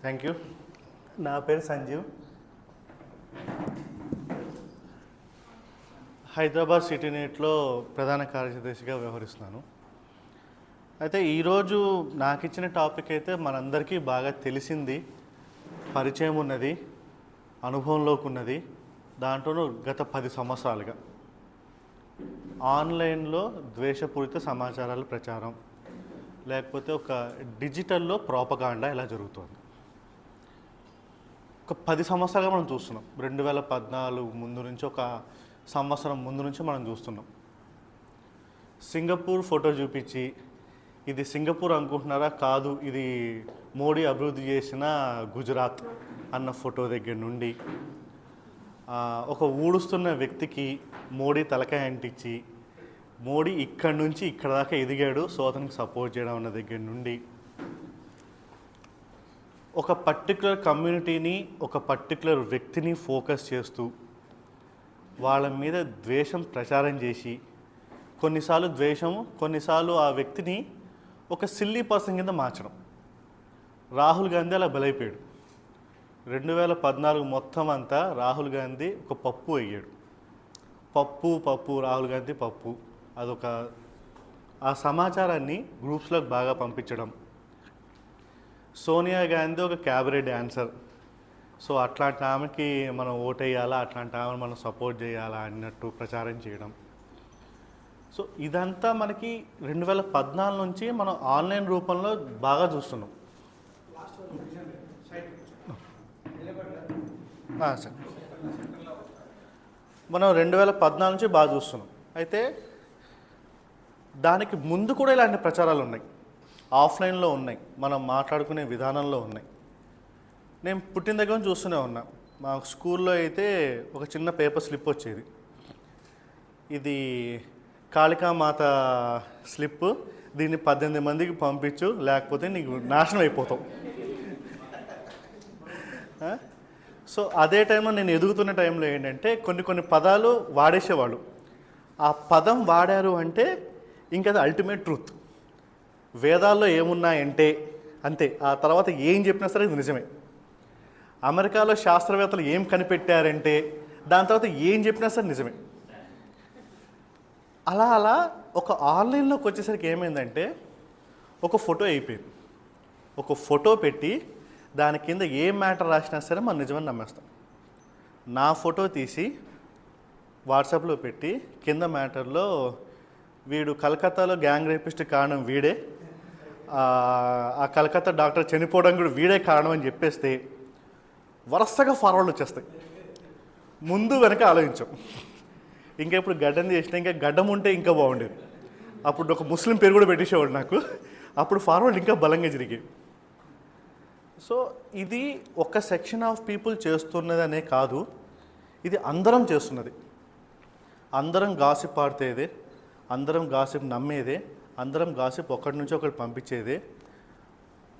Thank you. నా పేరు Sanjeev. Hyderabad city నెట్లో ప్రధాన కార్యదర్శిగా వ్యవహరిస్తున్నాను. అయితే ఈరోజు నాకు ఇచ్చిన టాపిక్ అయితే మనందరికీ బాగా తెలిసింది, పరిచయం ఉన్నది, అనుభవంలోకి ఉన్నది. దాంట్లోనూ గత 10 సంవత్సరాలుగా ఆన్లైన్లో ద్వేషపూరిత సమాచారాల ప్రచారం, లేకపోతే ఒక డిజిటల్లో ప్రోపగాండా ఇలా జరుగుతుంది. ఒక 10 సంవత్సరాలుగా మనం చూస్తున్నాం. 2014 ముందు నుంచి, ఒక సంవత్సరం ముందు నుంచి మనం చూస్తున్నాం. సింగపూర్ ఫోటో చూపించి, ఇది సింగపూర్ అనుకుంటున్నారా, కాదు ఇది మోడీ అభివృద్ధి చేసిన గుజరాత్ అన్న ఫోటో దగ్గర నుండి, ఒక ఊడుస్తున్న వ్యక్తికి మోడీ తలకాయ అంటించి మోడీ ఇక్కడి నుంచి ఇక్కడ దాకా ఎదిగాడు, సో అతనికి సపోర్ట్ చేయడం అన్న దగ్గర నుండి, ఒక పర్టికులర్ కమ్యూనిటీని, ఒక పర్టికులర్ వ్యక్తిని ఫోకస్ చేస్తూ వాళ్ళ మీద ద్వేషం ప్రచారం చేసి, కొన్నిసార్లు ద్వేషము, కొన్నిసార్లు ఆ వ్యక్తిని ఒక సిల్లీ పర్సన్ కింద మార్చడం. రాహుల్ గాంధీ అలా బలైపోయాడు. 2014 మొత్తం అంతా రాహుల్ గాంధీ ఒక పప్పు అయ్యాడు. పప్పు రాహుల్ గాంధీ పప్పు. అదొక ఆ సమాచారాన్ని గ్రూప్స్లోకి బాగా పంపించడం. సోనియా గాంధీ ఒక క్యాబరే డాన్సర్, సో అట్లాంటి ఆమెకి మనం ఓటేయాలా, అట్లాంటి ఆమెను మనం సపోర్ట్ చేయాలా అన్నట్టు ప్రచారం చేయడం. సో ఇదంతా మనకి 2014 నుంచి మనం ఆన్లైన్ రూపంలో బాగా చూస్తున్నాం. సార్, మనం 2014 నుంచి బాగా చూస్తున్నాం. అయితే దానికి ముందు కూడా ఇలాంటి ప్రచారాలు ఉన్నాయి, ఆఫ్లైన్లో ఉన్నాయి, మనం మాట్లాడుకునే విధానంలో ఉన్నాయి. నేను పుట్టిన దగ్గర నుంచి చూస్తూనే ఉన్నా. మా స్కూల్లో అయితే ఒక చిన్న పేపర్ స్లిప్ వచ్చేది, ఇది కాళికామాత స్లిప్, దీన్ని 18 మందికి పంపించు, లేకపోతే నీకు నాశనం అయిపోతావు. సో అదే టైంలో నేను ఎదుగుతున్న టైంలో ఏంటంటే కొన్ని పదాలు వాడేసేవాళ్ళు. ఆ పదం వాడారు అంటే ఇంకా అది అల్టిమేట్ ట్రూత్. వేదాల్లో ఏమున్నాయంటే అంతే, ఆ తర్వాత ఏం చెప్పినా సరే ఇది నిజమే. అమెరికాలో శాస్త్రవేత్తలు ఏం కనిపెట్టారంటే దాని తర్వాత ఏం చెప్పినా సరే నిజమే. అలా ఒక ఆన్లైన్లోకి వచ్చేసరికి ఏమైందంటే ఒక ఫోటో అయిపోయింది. ఒక ఫోటో పెట్టి దాని కింద ఏ మ్యాటర్ రాసినా సరే మనం నిజమని నమ్మేస్తాం. నా ఫోటో తీసి వాట్సాప్లో పెట్టి కింద మ్యాటర్లో వీడు కలకత్తాలో గ్యాంగ్ రేపిస్ట్ కారణం వీడే, ఆ కలకత్తా డాక్టర్ చనిపోవడం కూడా వీడే కారణం అని చెప్పేస్తే వరుసగా ఫార్వర్డ్ వచ్చేస్తాయి. ముందు వెనక ఆలోచించాం. ఇంకా ఇప్పుడు గడ్డం చేసినా, ఇంకా గడ్డం ఉంటే ఇంకా బాగుండేది. అప్పుడు ఒక ముస్లిం పేరు కూడా పెట్టేసేవాడు నాకు, అప్పుడు ఫార్వర్డ్ ఇంకా బలంగా జరిగేవి. సో ఇది ఒక సెక్షన్ ఆఫ్ పీపుల్ చేస్తున్నది అనే కాదు, ఇది అందరం చేస్తున్నది. అందరం గాసిప్ ఆడితేదే, అందరం గాసిప్ నమ్మేదే, అందరం గాసిప్ ఒకటి నుంచి ఒకటి పంపించేదే.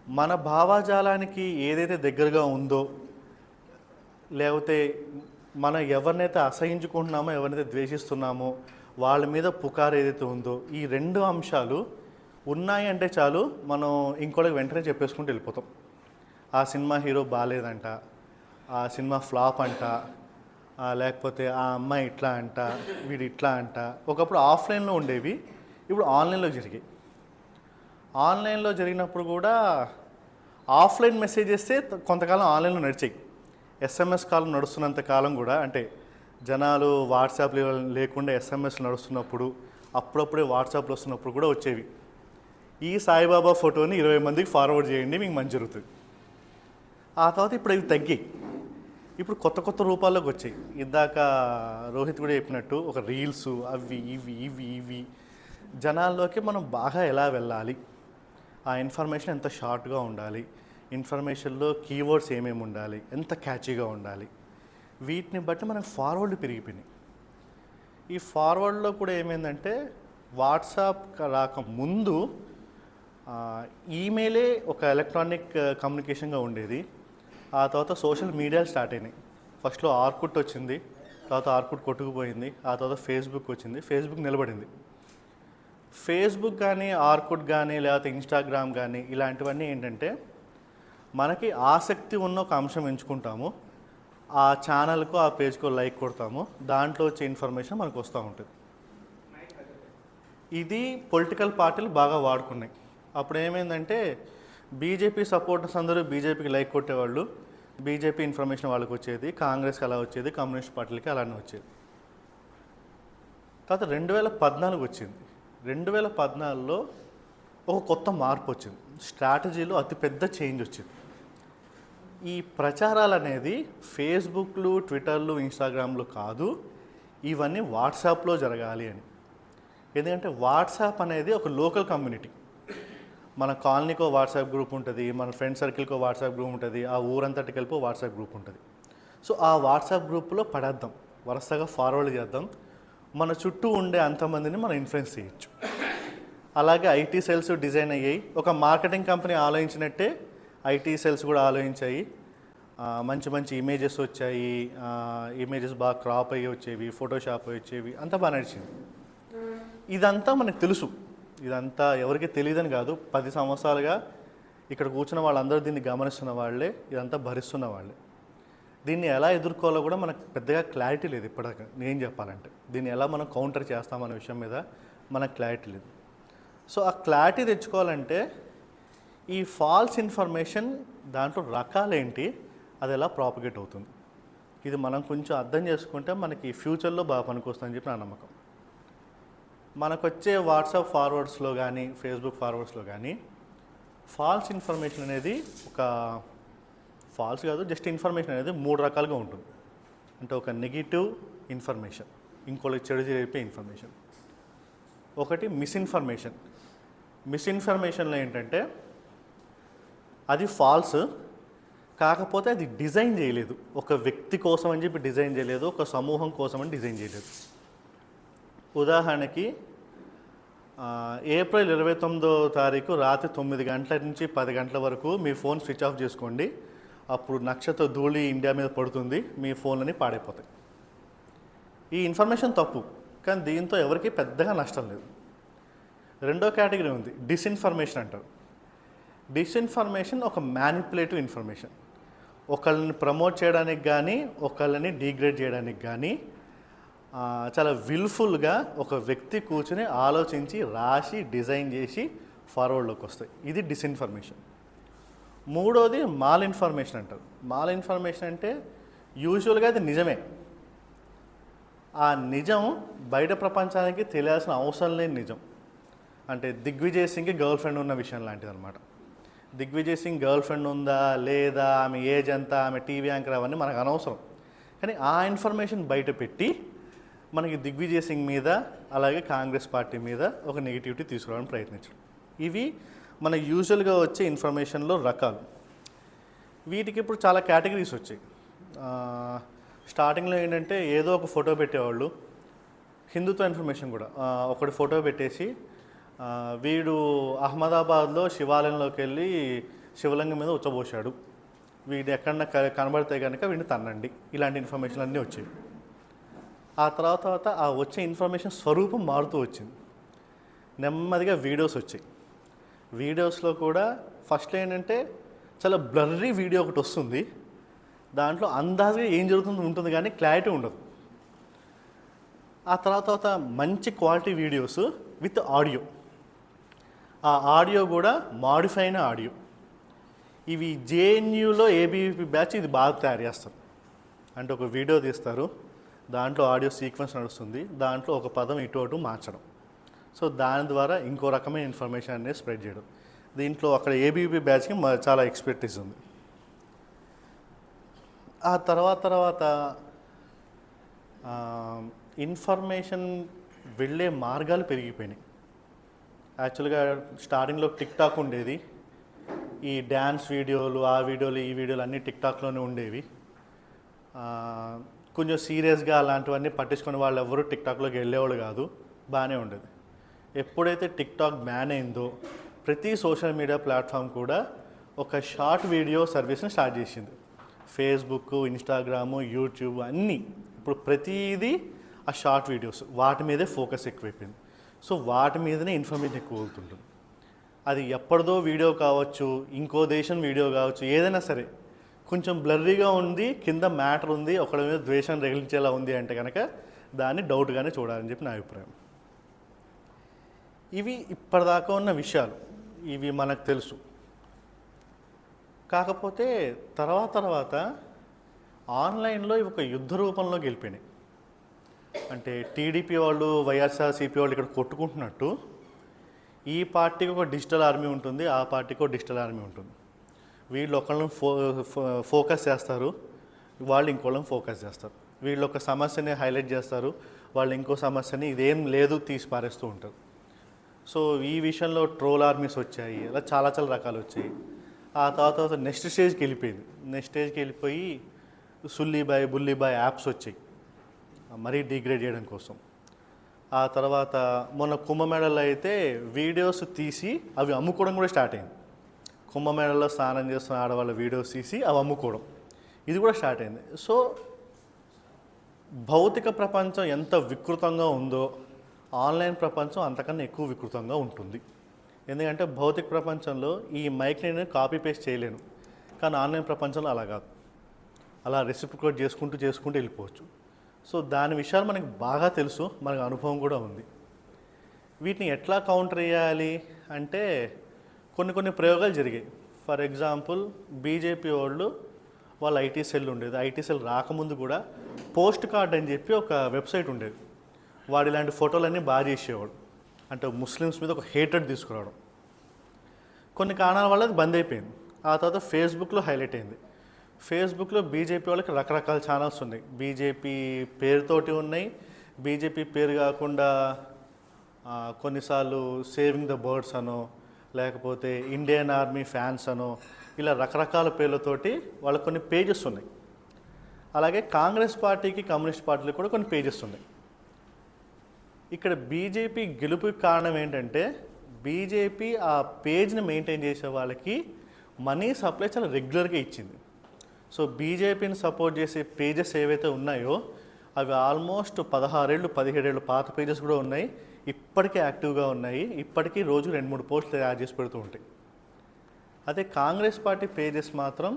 మన భావాజాలానికి ఏదైతే దగ్గరగా ఉందో, లేకపోతే మనం ఎవరినైతే అసహించుకుంటున్నామో, ఎవరినైతే ద్వేషిస్తున్నామో వాళ్ళ మీద పుకారు ఏదైతే ఉందో, ఈ 2 అంశాలు ఉన్నాయి అంటే చాలు, మనం ఇంకోటికి వెంటనే చెప్పేసుకుంటూ వెళ్ళిపోతాం. ఆ సినిమా హీరో బాగాలేదంట, ఆ సినిమా ఫ్లాప్ అంట, లేకపోతే ఆ అమ్మాయి ఇట్లా అంట, వీడు ఇట్లా అంట. ఒకప్పుడు ఆఫ్లైన్లో ఉండేవి, ఇప్పుడు ఆన్లైన్లో జరిగాయి. ఆన్లైన్లో జరిగినప్పుడు కూడా ఆఫ్లైన్ మెసేజెస్తే కొంతకాలం ఆన్లైన్లో నడిచాయి. ఎస్ఎంఎస్ కాలం నడుస్తున్నంత కాలం కూడా, అంటే జనాలు వాట్సాప్ లేకుండా ఎస్ఎంఎస్ నడుస్తున్నప్పుడు, అప్పుడప్పుడే వాట్సాప్లో వస్తున్నప్పుడు కూడా వచ్చేవి, ఈ సాయిబాబా ఫోటోని 20 మందికి ఫార్వర్డ్ చేయండి మీకు మంచి జరుగుతుంది. ఆ తర్వాత ఇప్పుడు ఇవి తగ్గాయి, ఇప్పుడు కొత్త రూపాల్లోకి వచ్చాయి. ఇందాక రోహిత్ కూడా చెప్పినట్టు ఒక రీల్స్, అవి ఇవి జనాల్లోకి మనం బాగా ఎలా వెళ్ళాలి, ఆ ఇన్ఫర్మేషన్ ఎంత షార్ట్గా ఉండాలి, ఇన్ఫర్మేషన్లో కీవర్డ్స్ ఏమేమి ఉండాలి, ఎంత క్యాచీగా ఉండాలి, వీటిని బట్టి మనకు ఫార్వర్డ్ పెరిగిపోయినాయి. ఈ ఫార్వర్డ్లో కూడా ఏమైందంటే వాట్సాప్ రాకముందు ఈమెయిలే ఒక ఎలక్ట్రానిక్ కమ్యూనికేషన్గా ఉండేది. ఆ తర్వాత సోషల్ మీడియాలు స్టార్ట్ అయినాయి. ఫస్ట్లో ఆర్కుట్ వచ్చింది, తర్వాత ఆర్కుట్ కొట్టుకుపోయింది, ఆ తర్వాత ఫేస్బుక్ వచ్చింది, ఫేస్బుక్ నిలబడింది. ఫేస్బుక్ కానీ ఆర్కుట్ కానీ లేకపోతే ఇన్స్టాగ్రామ్ కానీ ఇలాంటివన్నీ ఏంటంటే మనకి ఆసక్తి ఉన్న ఒక అంశం ఎంచుకుంటాము, ఆ ఛానల్కు ఆ పేజ్కో లైక్ కొడతాము, దాంట్లో వచ్చే ఇన్ఫర్మేషన్ మనకు వస్తూ ఉంటుంది. ఇది పొలిటికల్ పార్టీలు బాగా వాడుకున్నాయి. అప్పుడు ఏమైందంటే బీజేపీ సపోర్టర్స్ అందరూ బీజేపీకి లైక్ కొట్టేవాళ్ళు, బీజేపీ ఇన్ఫర్మేషన్ వాళ్ళకి వచ్చేది, కాంగ్రెస్కి అలా వచ్చేది, కమ్యూనిస్ట్ పార్టీలకి అలానే వచ్చేది. తర్వాత 2014 వచ్చింది. 2014లో ఒక కొత్త మార్పు వచ్చింది, స్ట్రాటజీలో అతిపెద్ద చేంజ్ వచ్చింది. ఈ ప్రచారాలు అనేది ఫేస్బుక్లు, ట్విట్టర్లు, ఇన్స్టాగ్రామ్లు కాదు, ఇవన్నీ వాట్సాప్లో జరగాలి అని. ఎందుకంటే వాట్సాప్ అనేది ఒక లోకల్ కమ్యూనిటీ. మన కాలనీకో వాట్సాప్ గ్రూప్ ఉంటుంది, మన ఫ్రెండ్ సర్కిల్కో వాట్సాప్ గ్రూప్ ఉంటుంది, ఆ ఊరంతటికి వెళ్ళిపో వాట్సాప్ గ్రూప్ ఉంటుంది. సో ఆ వాట్సాప్ గ్రూప్లో పడేద్దాం, వరుసగా ఫార్వర్డ్ చేద్దాం, మన చుట్టూ ఉండే అంతమందిని మనం ఇన్ఫ్లుయెన్స్ చేయొచ్చు. అలాగే ఐటీ సెల్స్ డిజైన్ అయ్యాయి. ఒక మార్కెటింగ్ కంపెనీ ఆలోచించినట్టే ఐటీ సెల్స్ కూడా ఆలోచించాయి. మంచి మంచి ఇమేజెస్ వచ్చాయి, ఇమేజెస్ బాగా క్రాప్ అయ్యి వచ్చేవి, ఫోటోషాప్ వచ్చేవి, అంతా బాగా నడిచింది. ఇదంతా మనకు తెలుసు, ఇదంతా ఎవరికి తెలియదని కాదు. 10 సంవత్సరాలుగా ఇక్కడ కూర్చున్న వాళ్ళందరూ దీన్ని గమనిస్తున్న వాళ్ళే, ఇదంతా భరిస్తున్న వాళ్ళే. దీన్ని ఎలా ఎదుర్కోవాలో కూడా మనకు పెద్దగా క్లారిటీ లేదు ఇప్పటిదాకా. నేను చెప్పాలంటే దీన్ని ఎలా మనం కౌంటర్ చేస్తామనే విషయం మీద మనకు క్లారిటీ లేదు. సో ఆ క్లారిటీ తెచ్చుకోవాలంటే ఈ ఫాల్స్ ఇన్ఫర్మేషన్ దాంట్లో రకాలేంటి, అది ఎలా ప్రాపగేట్ అవుతుంది, ఇది మనం కొంచెం అర్థం చేసుకుంటే మనకి ఫ్యూచర్లో బాగా పనికొస్తుందని చెప్పి నా నమ్మకం. మనకు వచ్చే వాట్సాప్ ఫార్వర్డ్స్లో కానీ ఫేస్బుక్ ఫార్వర్డ్స్లో కానీ ఫాల్స్ ఇన్ఫర్మేషన్ అనేది, ఒక ఫాల్స్ కాదు జస్ట్ ఇన్ఫర్మేషన్ అనేది 3 రకాలుగా ఉంటుంది. అంటే ఒక నెగిటివ్ ఇన్ఫర్మేషన్, ఇంకోళ్ళకి చెడు చెప్పే ఇన్ఫర్మేషన్. ఒకటి మిస్ఇన్ఫర్మేషన్. మిస్ఇన్ఫర్మేషన్లో ఏంటంటే అది ఫాల్స్, కాకపోతే అది డిజైన్ చేయలేదు, ఒక వ్యక్తి కోసం అని చెప్పి డిజైన్ చేయలేదు, ఒక సమూహం కోసం అని డిజైన్ చేయలేదు. ఉదాహరణకి ఏప్రిల్ 29వ తారీఖు రాత్రి 9 గంటల నుంచి 10 గంటల వరకు మీ ఫోన్ స్విచ్ ఆఫ్ చేసుకోండి, అప్పుడు నక్షత్ర ధూళి ఇండియా మీద పడుతుంది, మీ ఫోన్లని పాడైపోతాయి. ఈ ఇన్ఫర్మేషన్ తప్పు, కానీ దీంతో ఎవరికి పెద్దగా నష్టం లేదు. రెండో కేటగిరీ ఉంది, డిస్ఇన్ఫర్మేషన్ అంటారు. డిస్ఇన్ఫర్మేషన్ ఒక మ్యానిపులేటివ్ ఇన్ఫర్మేషన్, ఒకళ్ళని ప్రమోట్ చేయడానికి కానీ ఒకళ్ళని డిగ్రేడ్ చేయడానికి కానీ చాలా విల్ఫుల్గా ఒక వ్యక్తి కూర్చుని ఆలోచించి రాసి డిజైన్ చేసి ఫార్వర్డ్లోకి వస్తాయి. ఇది డిస్ఇన్ఫర్మేషన్. మూడోది మాల్ ఇన్ఫర్మేషన్ అంటారు. మాల్ ఇన్ఫర్మేషన్ అంటే యూజువల్గా అది నిజమే, ఆ నిజం బయట ప్రపంచానికి తెలియాల్సిన అవసరం లేని నిజం. అంటే దిగ్విజయ్ సింగ్కి గర్ల్ ఫ్రెండ్ ఉన్న విషయం లాంటిది అనమాట. దిగ్విజయ్ సింగ్ గర్ల్ ఫ్రెండ్ ఉందా లేదా, ఆమె ఏజ్ ఎంత, ఆమె టీవీ యాంకర్, అవన్నీ మనకు అనవసరం. కానీ ఆ ఇన్ఫర్మేషన్ బయట పెట్టి మనకి దిగ్విజయ్ సింగ్ మీద అలాగే కాంగ్రెస్ పార్టీ మీద ఒక నెగిటివిటీ తీసుకురావడానికి ప్రయత్నించడం. ఇవి మన యూజువల్గా వచ్చే ఇన్ఫర్మేషన్లో రకాలు. వీటికి ఇప్పుడు చాలా కేటగిరీస్ వచ్చాయి. స్టార్టింగ్లో ఏంటంటే ఏదో ఒక ఫోటో పెట్టేవాళ్ళు, హిందుత్వ ఇన్ఫర్మేషన్ కూడా ఒకటి ఫోటో పెట్టేసి వీడు అహ్మదాబాద్లో శివాలయంలోకి వెళ్ళి శివలింగం మీద ఉచ్చబోసాడు, వీడు ఎక్కడన్నా కనబడితే కనుక వీడిని తన్నండి, ఇలాంటి ఇన్ఫర్మేషన్ అన్నీ వచ్చాయి. ఆ తర్వాత ఆ వచ్చే ఇన్ఫర్మేషన్ స్వరూపం మారుతూ వచ్చింది. నెమ్మదిగా వీడియోస్ వచ్చాయి. వీడియోస్లో కూడా ఫస్ట్ ఏంటంటే చాలా బ్లర్రీ వీడియో ఒకటి వస్తుంది, దాంట్లో అందాజుగా ఏం జరుగుతుందో ఉంటుంది కానీ క్లారిటీ ఉండదు. ఆ తర్వాత మంచి క్వాలిటీ వీడియోస్ విత్ ఆడియో, ఆ ఆడియో కూడా మాడిఫై అయిన ఆడియో. ఇవి జేఎన్యూలో ఏబీవీపీ బ్యాచ్ ఇది బాగా తయారు చేస్తారు. అంటే ఒక వీడియో తీస్తారు, దాంట్లో ఆడియో సీక్వెన్స్ నడుస్తుంది, దాంట్లో ఒక పదం ఇటు అటు మార్చడం. సో దాని ద్వారా ఇంకో రకమైన ఇన్ఫర్మేషన్ అనేది స్ప్రెడ్ చేయడం. దీంట్లో అక్కడ ఏబీవీపీ బ్యాచ్కి చాలా ఎక్స్పర్టీస్ ఉంది. ఆ తర్వాత ఇన్ఫర్మేషన్ వెళ్ళే మార్గాలు పెరిగిపోయినాయి. యాక్చువల్గా స్టార్టింగ్లో టిక్టాక్ ఉండేది, ఈ డ్యాన్స్ వీడియోలు, ఆ వీడియోలు, ఈ వీడియోలు అన్నీ టిక్టాక్లోనే ఉండేవి. కొంచెం సీరియస్గా అలాంటివన్నీ పట్టించుకునే వాళ్ళు ఎవరు టిక్టాక్లోకి వెళ్ళేవాళ్ళు కాదు, బాగానే ఉండేది. ఎప్పుడైతే టిక్టాక్ బ్యాన్ అయిందో ప్రతి సోషల్ మీడియా ప్లాట్ఫామ్ కూడా ఒక షార్ట్ వీడియో సర్వీస్ని స్టార్ట్ చేసింది. ఫేస్బుక్, ఇన్స్టాగ్రాము, యూట్యూబ్ అన్నీ ఇప్పుడు ప్రతిదీ ఆ షార్ట్ వీడియోస్, వాటి మీదే ఫోకస్ ఎక్కువైపోయింది. సో వాటి మీదనే ఇన్ఫర్మేషన్ ఎక్కువ అవుతుంటుంది. అది ఎప్పటిదో వీడియో కావచ్చు, ఇంకో దేశం వీడియో కావచ్చు, ఏదైనా సరే కొంచెం బ్లర్రీగా ఉంది, కింద మ్యాటర్ ఉంది, ఒకరి మీద ద్వేషం రగిలించేలా ఉంది అంటే కనుక దాన్ని డౌట్గానే చూడాలని చెప్పి నా అభిప్రాయం. ఇవి ఇప్పటిదాకా ఉన్న విషయాలు, ఇవి మనకు తెలుసు. కాకపోతే తర్వాత ఆన్లైన్లో ఇవి ఒక యుద్ధ రూపంలో గెలిపినాయి. అంటే టీడీపీ వాళ్ళు వైఎస్ఆర్సీపీ వాళ్ళు ఇక్కడ కొట్టుకుంటున్నట్టు ఈ పార్టీకి ఒక డిజిటల్ ఆర్మీ ఉంటుంది, ఆ పార్టీకి ఒక డిజిటల్ ఆర్మీ ఉంటుంది. వీళ్ళు ఒకళ్ళని ఫోకస్ చేస్తారు, వాళ్ళు ఇంకోళ్ళని ఫోకస్ చేస్తారు. వీళ్ళు ఒక సమస్యని హైలైట్ చేస్తారు, వాళ్ళు ఇంకో సమస్యని ఇదేం లేదు తీసి పారేస్తూ ఉంటారు. సో ఈ విషయంలో ట్రోల్ ఆర్మీస్ వచ్చాయి, అలా చాలా రకాలు వచ్చాయి. ఆ తర్వాత నెక్స్ట్ స్టేజ్కి వెళ్ళిపోయింది. నెక్స్ట్ స్టేజ్కి వెళ్ళిపోయి సుల్లీబాయ్ బుల్లీబాయ్ యాప్స్ వచ్చాయి మరీ డిగ్రేడ్ చేయడం కోసం. ఆ తర్వాత మొన్న కుంభమేళలో అయితే వీడియోస్ తీసి అవి అమ్ముకోవడం కూడా స్టార్ట్ అయింది. కుంభమేళలో స్నానం చేస్తున్న ఆడవాళ్ళ వీడియోస్ తీసి అవి అమ్ముకోవడం, ఇది కూడా స్టార్ట్ అయింది. సో భౌతిక ప్రపంచం ఎంత వికృతంగా ఉందో ఆన్లైన్ ప్రపంచం అంతకన్నా ఎక్కువ వికృతంగా ఉంటుంది. ఎందుకంటే భౌతిక ప్రపంచంలో ఈ మైక్ని నేను కాపీ పేస్ట్ చేయలేను, కానీ ఆన్లైన్ ప్రపంచంలో అలా కాదు, అలా రెసిప్రికేట్ చేసుకుంటూ వెళ్ళిపోవచ్చు. సో దాని విషయాలు మనకి బాగా తెలుసు, మనకు అనుభవం కూడా ఉంది. వీటిని ఎట్లా కౌంటర్ చేయాలి అంటే కొన్ని ప్రయోగాలు జరిగాయి. ఫర్ ఎగ్జాంపుల్ బీజేపీ వాళ్ళ ఐటీ సెల్ ఉండేది. ఐటీ సెల్ రాకముందు కూడా పోస్ట్ కార్డ్ అని చెప్పి ఒక వెబ్సైట్ ఉండేది. వాడు ఇలాంటి ఫోటోలన్నీ బాగా చేసేవాడు, అంటే ముస్లిమ్స్ మీద ఒక హేటెడ్ తీసుకురావడం. కొన్ని కారణాల వల్ల అది బంద్ అయిపోయింది. ఆ తర్వాత ఫేస్బుక్లో హైలైట్ అయింది. ఫేస్బుక్లో బీజేపీ వాళ్ళకి రకరకాల ఛానల్స్ ఉన్నాయి, బీజేపీ పేరుతోటి ఉన్నాయి, బీజేపీ పేరు కాకుండా కొన్నిసార్లు సేవింగ్ ద బర్డ్స్ అనో, లేకపోతే ఇండియన్ ఆర్మీ ఫ్యాన్స్ అనో, ఇలా రకరకాల పేర్లతోటి వాళ్ళకి కొన్ని పేజెస్ ఉన్నాయి. అలాగే కాంగ్రెస్ పార్టీకి కమ్యూనిస్ట్ పార్టీలకు కూడా కొన్ని పేజెస్ ఉన్నాయి. ఇక్కడ బీజేపీ గెలుపుకి కారణం ఏంటంటే బీజేపీ ఆ పేజ్ని మెయింటైన్ చేసే వాళ్ళకి మనీ సప్లై చాలా రెగ్యులర్గా ఇచ్చింది. సో బీజేపీని సపోర్ట్ చేసే పేజెస్ ఏవైతే ఉన్నాయో అవి ఆల్మోస్ట్ 16 ఏళ్ళు 17 ఏళ్ళు పాత పేజెస్ కూడా ఉన్నాయి, ఇప్పటికీ యాక్టివ్గా ఉన్నాయి, ఇప్పటికీ రోజు 2-3 పోస్టులు యాడ్ చేసి పెడుతూ ఉంటాయి. అదే కాంగ్రెస్ పార్టీ పేజెస్ మాత్రం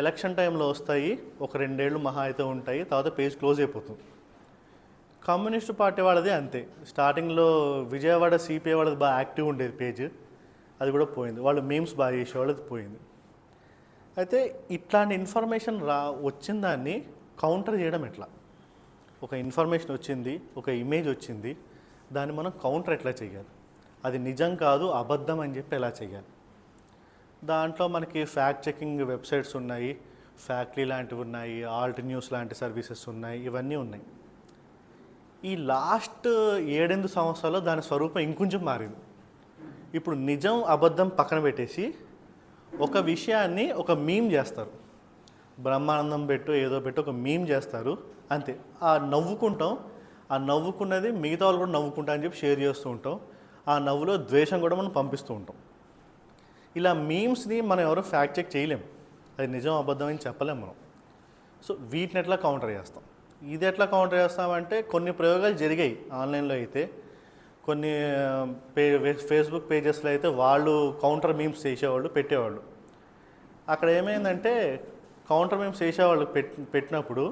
ఎలక్షన్ టైంలో వస్తాయి, ఒక 2 ఏళ్ళు మహా అయితే ఉంటాయి, తర్వాత పేజ్ క్లోజ్ అయిపోతుంది. కమ్యూనిస్ట్ పార్టీ వాళ్ళది అంతే, స్టార్టింగ్లో విజయవాడ సిపిఐ వాళ్ళది బాగా యాక్టివ్ ఉండేది పేజ్, అది కూడా పోయింది. వాళ్ళు మీమ్స్ బాగా చేసేవాళ్ళు, అది పోయింది. అయితే ఇట్లాంటి ఇన్ఫర్మేషన్ వచ్చిన దాన్ని కౌంటర్ చేయడం ఎట్లా? ఒక ఇన్ఫర్మేషన్ వచ్చింది, ఒక ఇమేజ్ వచ్చింది, దాన్ని మనం కౌంటర్ ఎట్లా చేయాలి? అది నిజం కాదు అబద్ధం అని చెప్పి ఎలా చేయాలి? దాంట్లో మనకి ఫ్యాక్ట్ చెకింగ్ వెబ్సైట్స్ ఉన్నాయి, ఫ్యాక్ట్లీ లాంటివి ఉన్నాయి, ఆల్ట్ న్యూస్ లాంటి సర్వీసెస్ ఉన్నాయి, ఇవన్నీ ఉన్నాయి. ఈ లాస్ట్ 7-8 సంవత్సరాల్లో దాని స్వరూపం ఇంకొంచెం మారింది. ఇప్పుడు నిజం అబద్ధం పక్కన పెట్టేసి ఒక విషయాన్ని ఒక మీమ్ చేస్తారు, బ్రహ్మానందం పెట్టు ఏదో పెట్టు ఒక మీమ్ చేస్తారు అంతే. ఆ నవ్వుకుంటాం, ఆ నవ్వుకున్నది మిగతా వాళ్ళు కూడా నవ్వుకుంటా అని చెప్పి షేర్ చేస్తూ ఉంటాం, ఆ నవ్వులో ద్వేషం కూడా మనం పంపిస్తూ ఉంటాం. ఇలా మీమ్స్ని మనం ఎవరో ఫ్యాక్ట్ చెక్ చేయలేం, అది నిజం అబద్ధం అని చెప్పలేం మనం. సో వీటిని ఎట్లా కౌంటర్ చేస్తాం? ఇది ఎట్లా కౌంటర్ చేస్తామంటే కొన్ని ప్రయోగాలు జరిగాయి ఆన్లైన్లో. అయితే కొన్ని ఫేస్బుక్ పేజెస్లో అయితే వాళ్ళు కౌంటర్ మీమ్స్ చేసేవాళ్ళు, పెట్టేవాళ్ళు. అక్కడ ఏమైందంటే కౌంటర్ మీమ్స్ చేసేవాళ్ళు పెట్టినప్పుడు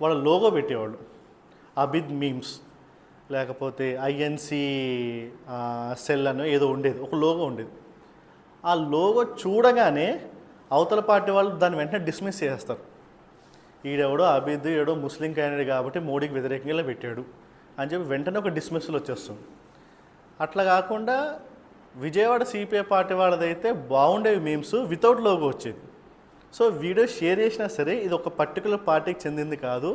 వాళ్ళ లోగో పెట్టేవాళ్ళు, అబిద్ మీమ్స్ లేకపోతే ఐఎన్సి సెల్ అని ఏదో ఉండేది, ఒక లోగో ఉండేది. ఆ లోగో చూడగానే అవతల పార్టీ వాళ్ళు దాన్ని వెంటనే డిస్మిస్ చేస్తారు. ఈడెవడో అబిద్ ఏడో ముస్లిం క్యాండిడేట్ కాబట్టి మోడీకి వ్యతిరేకంగా పెట్టాడు అని చెప్పి వెంటనే ఒక డిస్మిస్లు వచ్చేస్తుంది. అట్లా కాకుండా విజయవాడ సిపిఐ పార్టీ వాళ్ళదైతే బాగుండేవి మీమ్స్, వితౌట్ లోగో వచ్చేది. సో వీడియో షేర్ చేసినా సరే ఇది ఒక పర్టికులర్ పార్టీకి చెందింది కాదు,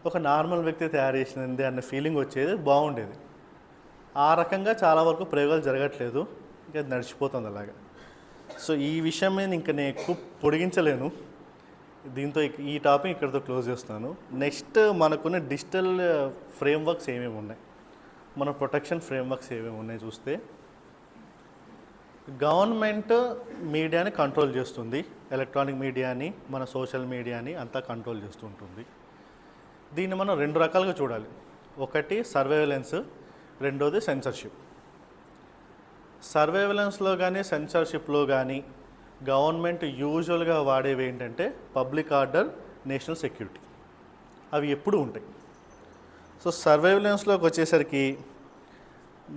ఒక నార్మల్ వ్యక్తి తయారు చేసినది అన్న ఫీలింగ్ వచ్చేది, బాగుండేది. ఆ రకంగా చాలా వరకు ప్రయోగాలు జరగట్లేదు, ఇంకా నడిచిపోతుంది అలాగా. సో ఈ విషయం మీద ఇంకా నేను ఎక్కువ పొడిగించలేను, దీంతో ఈ టాపిక్ ఇక్కడితో క్లోజ్ చేస్తాను. నెక్స్ట్ మనకున్న డిజిటల్ ఫ్రేమ్వర్క్స్ ఏమేమి ఉన్నాయి, మన ప్రొటెక్షన్ ఫ్రేమ్వర్క్స్ ఏమేమి ఉన్నాయి చూస్తే, గవర్నమెంట్ మీడియాని కంట్రోల్ చేస్తుంది, ఎలక్ట్రానిక్ మీడియాని మన సోషల్ మీడియాని అంతా కంట్రోల్ చేస్తూ ఉంటుంది. దీన్ని మనం 2 రకాలుగా చూడాలి. ఒకటి సర్వేలెన్స్, రెండోది సెన్సర్షిప్. సర్వేలెన్స్లో కానీ సెన్సార్షిప్లో కానీ గవర్నమెంట్ యూజువల్గా వాడేవి ఏంటంటే పబ్లిక్ ఆర్డర్, నేషనల్ సెక్యూరిటీ. అవి ఎప్పుడూ ఉంటాయి. సో సర్వేలెన్స్లోకి వచ్చేసరికి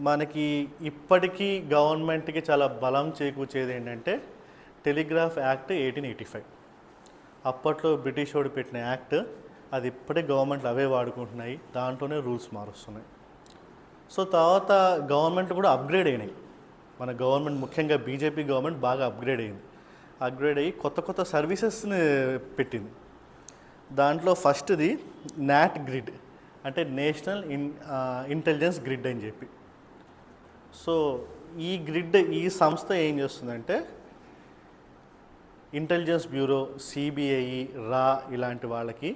మనకి ఇప్పటికీ గవర్నమెంట్కి చాలా బలం చేకూర్చేది ఏంటంటే టెలిగ్రాఫ్ యాక్ట్ 1885. అప్పట్లో బ్రిటిష్ వాడు పెట్టిన యాక్ట్, అది ఇప్పటికీ గవర్నమెంట్లు అవే వాడుకుంటున్నాయి, దాంట్లోనే రూల్స్ మారుస్తున్నాయి. సో తర్వాత గవర్నమెంట్ కూడా అప్గ్రేడ్ అయినాయి. మన గవర్నమెంట్ ముఖ్యంగా బీజేపీ గవర్నమెంట్ బాగా అప్గ్రేడ్ అయ్యి కొత్త కొత్త సర్వీసెస్ని పెట్టింది. దాంట్లో ఫస్ట్ది నాట్ గ్రిడ్, అంటే నేషనల్ ఇంటెలిజెన్స్ గ్రిడ్ అని చెప్పి. సో ఈ సంస్థ ఏం చేస్తుందంటే ఇంటెలిజెన్స్ బ్యూరో, సిబిఐ, రా ఇలాంటి వాళ్ళకి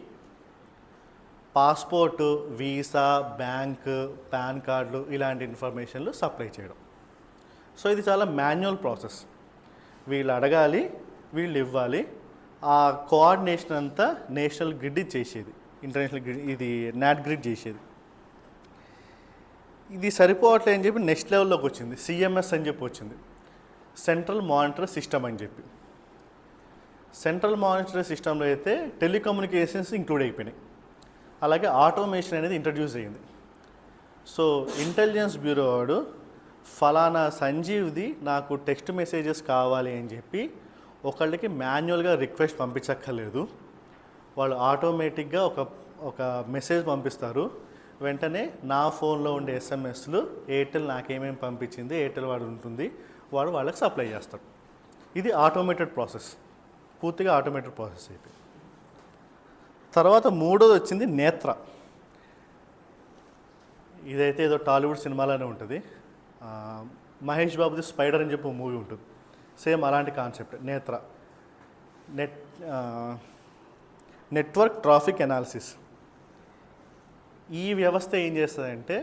పాస్పోర్టు, వీసా, బ్యాంక్, పాన్ కార్డులు ఇలాంటి ఇన్ఫర్మేషన్లు సప్లై చేయడం. సో ఇది చాలా మాన్యువల్ ప్రాసెస్. వీళ్ళు అడగాలి, వీళ్ళు ఇవ్వాలి. ఆ కోఆర్డినేషన్ అంతా నేషనల్ గ్రిడ్ చేసేది, ఇంటర్నేషనల్ గ్రిడ్, ఇది నాట్ గ్రిడ్ చేసేది. ఇది సరిపోవట్లే అని చెప్పి నెక్స్ట్ లెవెల్లోకి వచ్చింది, సిఎంఎస్ అని చెప్పి వచ్చింది, సెంట్రల్ మానిటర్ సిస్టమ్ అని చెప్పి. సెంట్రల్ మానిటర్ సిస్టంలో అయితే టెలికమ్యూనికేషన్స్ ఇంక్లూడ్ అయిపోయినాయి, అలాగే ఆటోమేషన్ అనేది ఇంట్రడ్యూస్ అయ్యింది. సో ఇంటెలిజెన్స్ బ్యూరో వాడు ఫలానా సంజీవ్ది నాకు టెక్స్ట్ మెసేజెస్ కావాలి అని చెప్పి ఒకళ్ళకి మాన్యువల్గా రిక్వెస్ట్ పంపించక్కర్లేదు. వాళ్ళు ఆటోమేటిక్గా ఒక మెసేజ్ పంపిస్తారు. వెంటనే నా ఫోన్లో ఉండే ఎస్ఎంఎస్లు ఎయిర్టెల్ నాకేమేమి పంపించింది, ఎయిర్టెల్ వాడు ఉంటుంది, వాడు వాళ్ళకి సప్లై చేస్తాడు. ఇది ఆటోమేటెడ్ ప్రాసెస్, పూర్తిగా ఆటోమేటెడ్ ప్రాసెస్ అయిపోయింది. తర్వాత మూడోది వచ్చింది నేత్ర. ఇదైతే ఏదో టాలీవుడ్ సినిమాలోనే ఉంటుంది. మహేష్ బాబుది స్పైడర్ అని చెప్పి మూవీ ఉంటుంది, సేమ్ అలాంటి కాన్సెప్ట్. నేత్ర నెట్వర్క్ ట్రాఫిక్ అనాలిసిస్. ఈ వ్యవస్థ ఏం చేస్తుందంటే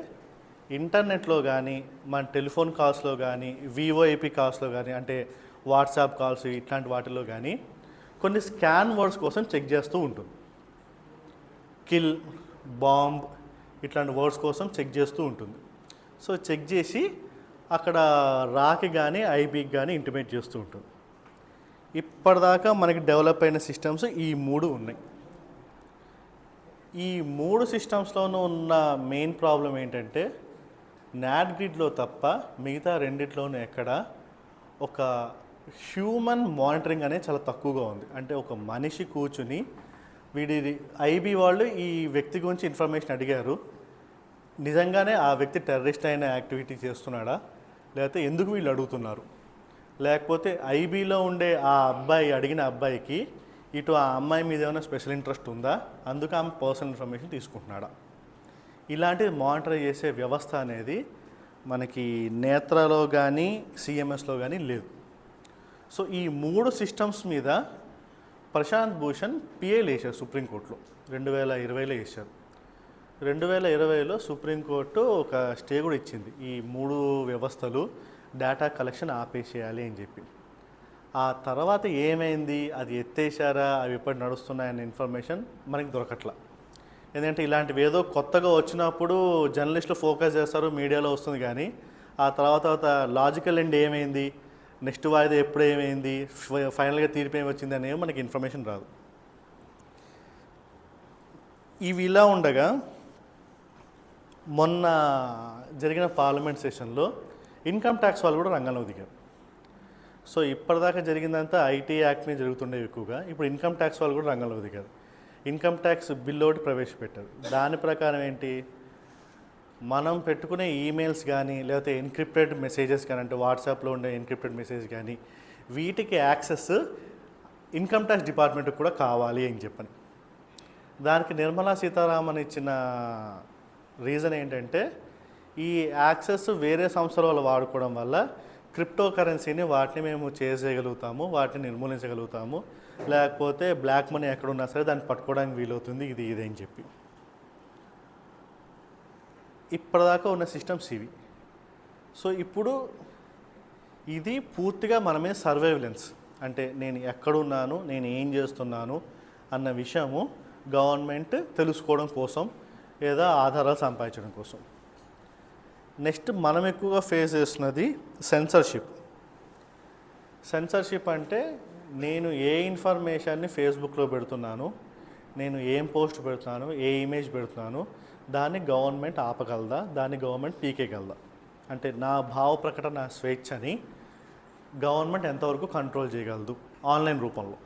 ఇంటర్నెట్లో కానీ, మన టెలిఫోన్ కాల్స్లో కానీ, వివోఐపీ కాల్స్లో కానీ, అంటే వాట్సాప్ కాల్స్ ఇట్లాంటి వాటిల్లో కానీ కొన్ని స్కాన్ వర్డ్స్ కోసం చెక్ చేస్తూ ఉంటుంది. కిల్, బాంబ్ ఇట్లాంటి వర్డ్స్ కోసం చెక్ చేస్తూ ఉంటుంది. సో చెక్ చేసి అక్కడ రాకి కానీ ఐబీకి కానీ ఇంటిమేట్ చేస్తూ ఉంటుంది. ఇప్పటిదాకా మనకి డెవలప్ అయిన సిస్టమ్స్ ఈ 3 ఉన్నాయి. ఈ 3 సిస్టమ్స్లోనూ ఉన్న మెయిన్ ప్రాబ్లం ఏంటంటే నాట్ గ్రిడ్లో తప్ప మిగతా రెండిట్లోనూ ఎక్కడ ఒక హ్యూమన్ మానిటరింగ్ అనేది చాలా తక్కువగా ఉంది. అంటే ఒక మనిషి కూర్చుని వీడి ఐబీ వాళ్ళు ఈ వ్యక్తి గురించి ఇన్ఫర్మేషన్ అడిగారు, నిజంగానే ఆ వ్యక్తి టెర్రరిస్ట్ అయిన యాక్టివిటీ చేస్తున్నాడా, లేకపోతే ఎందుకు వీళ్ళు అడుగుతున్నారు, లేకపోతే ఐబీలో ఉండే ఆ అబ్బాయి అడిగిన అబ్బాయికి ఇటు ఆ అమ్మాయి మీద ఏమైనా స్పెషల్ ఇంట్రెస్ట్ ఉందా, అందుకు ఆమె పర్సనల్ ఇన్ఫర్మేషన్ తీసుకుంటున్నాడా, ఇలాంటిది మానిటర్ చేసే వ్యవస్థ అనేది మనకి నేత్రలో కానీ సిఎంఎస్లో కానీ లేదు. సో ఈ 3 సిస్టమ్స్ మీద ప్రశాంత్ భూషణ్ పిఏలు వేశారు సుప్రీంకోర్టులో. 2020లో వేశారు. 2020లో సుప్రీంకోర్టు ఒక స్టే కూడా ఇచ్చింది, ఈ 3 వ్యవస్థలు డేటా కలెక్షన్ ఆపేసేయాలి అని చెప్పి. ఆ తర్వాత ఏమైంది, అది ఎత్తేసారా, అవి ఎప్పటి నడుస్తున్నాయన్న ఇన్ఫర్మేషన్ మనకి దొరకట్లా. ఎందుకంటే ఇలాంటివి ఏదో కొత్తగా వచ్చినప్పుడు జర్నలిస్టులు ఫోకస్ చేస్తారు, మీడియాలో వస్తుంది, కానీ ఆ తర్వాత లాజికల్ ఎండ్ ఏమైంది, నెక్స్ట్ వాయిదా ఎప్పుడు ఏమైంది, ఫైనల్గా తీర్పు ఏమి వచ్చింది అనేవి మనకి ఇన్ఫర్మేషన్ రాదు. ఇవి ఇలా ఉండగా మొన్న జరిగిన పార్లమెంట్ సెషన్లో ఇన్కమ్ ట్యాక్స్ వాళ్ళు కూడా రంగంలో దిగారు. సో ఇప్పటిదాకా జరిగిందంతా ఐటీ యాక్ట్ మీద జరుగుతుండేవి ఎక్కువగా, ఇప్పుడు ఇన్కమ్ ట్యాక్స్ వాళ్ళు కూడా రంగంలో దిగారు. ఇన్కమ్ ట్యాక్స్ బిల్ ఒకటి ప్రవేశపెట్టారు. దాని ప్రకారం ఏంటి, మనం పెట్టుకునే ఈమెయిల్స్ కానీ, లేకపోతే ఎన్క్రిప్టెడ్ మెసేజెస్ కానీ, అంటే వాట్సాప్లో ఉండే ఎన్క్రిప్టెడ్ మెసేజ్ కానీ, వీటికి యాక్సెస్ ఇన్కమ్ ట్యాక్స్ డిపార్ట్మెంట్కి కూడా కావాలి అని చెప్పని. దానికి నిర్మలా సీతారామన్ ఇచ్చిన రీజన్ ఏంటంటే ఈ యాక్సెస్ వేరే సంస్థల వాళ్ళు వాడుకోవడం వల్ల క్రిప్టో కరెన్సీని వాటిని మేము చేసేయగలుగుతాము, వాటిని నిర్మూలించగలుగుతాము, లేకపోతే బ్లాక్ మనీ ఎక్కడున్నా సరే దాన్ని పట్టుకోవడానికి వీలవుతుంది, ఇది అని చెప్పి. ఇప్పటిదాకా ఉన్న సిస్టమ్స్ ఇవి. సో ఇప్పుడు ఇది పూర్తిగా మనమే సర్వేలెన్స్, అంటే నేను ఎక్కడున్నాను, నేను ఏం చేస్తున్నాను అన్న విషయము గవర్నమెంట్ తెలుసుకోవడం కోసం లేదా ఆధారాలు సంపాదించడం కోసం. నెక్స్ట్ మనం ఎక్కువగా ఫేస్ చేస్తున్నది సెన్సర్షిప్. సెన్సర్షిప్ అంటే నేను ఏ ఇన్ఫర్మేషన్ని ఫేస్బుక్లో పెడుతున్నాను, నేను ఏం పోస్ట్ పెడుతున్నాను, ఏ ఇమేజ్ పెడుతున్నాను, దాన్ని గవర్నమెంట్ ఆపగలదా, దాన్ని గవర్నమెంట్ పీకేయగలదా. అంటే నా భావ ప్రకటన స్వేచ్ఛని గవర్నమెంట్ ఎంతవరకు కంట్రోల్ చేయగలదు ఆన్లైన్ రూపంలో.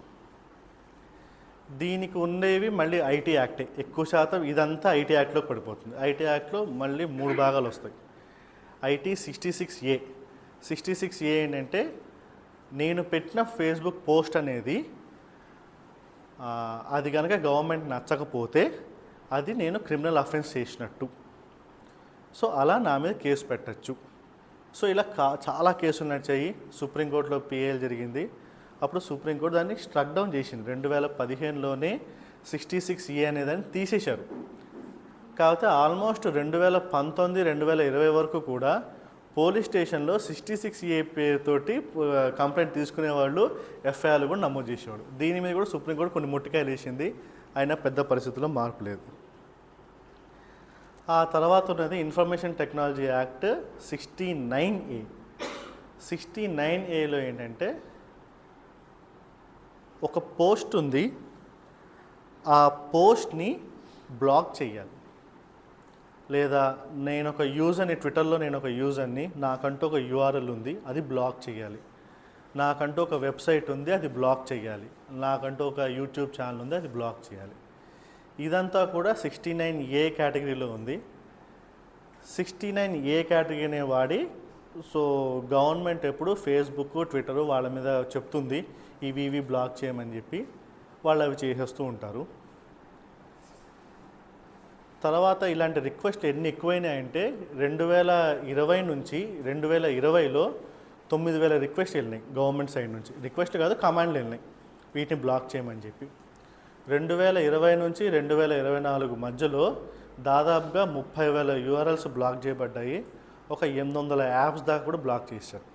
దీనికి ఉండేవి మళ్ళీ ఐటీ యాక్టే ఎక్కువ శాతం. ఇదంతా ఐటీ యాక్ట్లో పడిపోతుంది. ఐటీ యాక్ట్లో మళ్ళీ 3 భాగాలు వస్తాయి. IT 66A. 66A ఏంటంటే నేను పెట్టిన ఫేస్బుక్ పోస్ట్ అనేది అది కనుక గవర్నమెంట్ నచ్చకపోతే అది నేను క్రిమినల్ అఫెన్స్ చేసినట్టు. సో అలా నా మీద కేసు పెట్టచ్చు. సో ఇలా చాలా కేసులు నడిచాయి. సుప్రీంకోర్టులో పిఏఎల్ జరిగింది. అప్పుడు సుప్రీంకోర్టు దాన్ని స్ట్రక్ డౌన్ చేసింది. 2015లోనే 66A అనేదాన్ని తీసేశారు. కాకపోతే ఆల్మోస్ట్ 2019, 2020 వరకు కూడా పోలీస్ స్టేషన్లో 66A పేరుతోటి కంప్లైంట్ తీసుకునే వాళ్ళు, ఎఫ్ఐఆర్లు కూడా నమోదు చేసేవాడు. దీని మీద కూడా సుప్రీంకోర్టు కొన్ని ముట్టికాయలు వేసింది. అయినా పెద్ద పరిస్థితుల్లో మార్పు లేదు. ఆ తర్వాత ఉన్నది ఇన్ఫర్మేషన్ టెక్నాలజీ యాక్ట్ 69A. 69Aలో ఏంటంటే ఒక పోస్ట్ ఉంది, ఆ పోస్ట్ని బ్లాక్ చేయాలి. లేదా నేను ఒక యూజర్ని, ట్విట్టర్లో నేను ఒక యూజర్ని, నాకంటూ ఒక URL ఉంది, అది బ్లాక్ చేయాలి. నాకంటూ ఒక వెబ్సైట్ ఉంది, అది బ్లాక్ చేయాలి. నాకంటూ ఒక యూట్యూబ్ ఛానల్ ఉంది, అది బ్లాక్ చేయాలి. ఇదంతా కూడా 69A కేటగిరీలో ఉంది. 69A కేటగిరీనే వాడి సో గవర్నమెంట్ ఎప్పుడు ఫేస్బుక్, ట్విట్టర్ వాళ్ళ మీద చెప్తుంది ఇవి బ్లాక్ చేయమని చెప్పి, వాళ్ళు అవి చేసేస్తూ ఉంటారు. తర్వాత ఇలాంటి రిక్వెస్ట్ ఎన్ని ఎక్కువైనాయంటే 2020 నుంచి 2020లో 9,000 రిక్వెస్ట్ వెళ్ళినాయి గవర్నమెంట్ సైడ్ నుంచి. రిక్వెస్ట్ కాదు, కమాండ్లు వెళ్ళినాయి వీటిని బ్లాక్ చేయమని చెప్పి. 2020 నుంచి 2024 మధ్యలో దాదాపుగా 30,000 URLs బ్లాక్ చేయబడ్డాయి. ఒక 800 యాప్స్ దాకా కూడా బ్లాక్ చేశారు.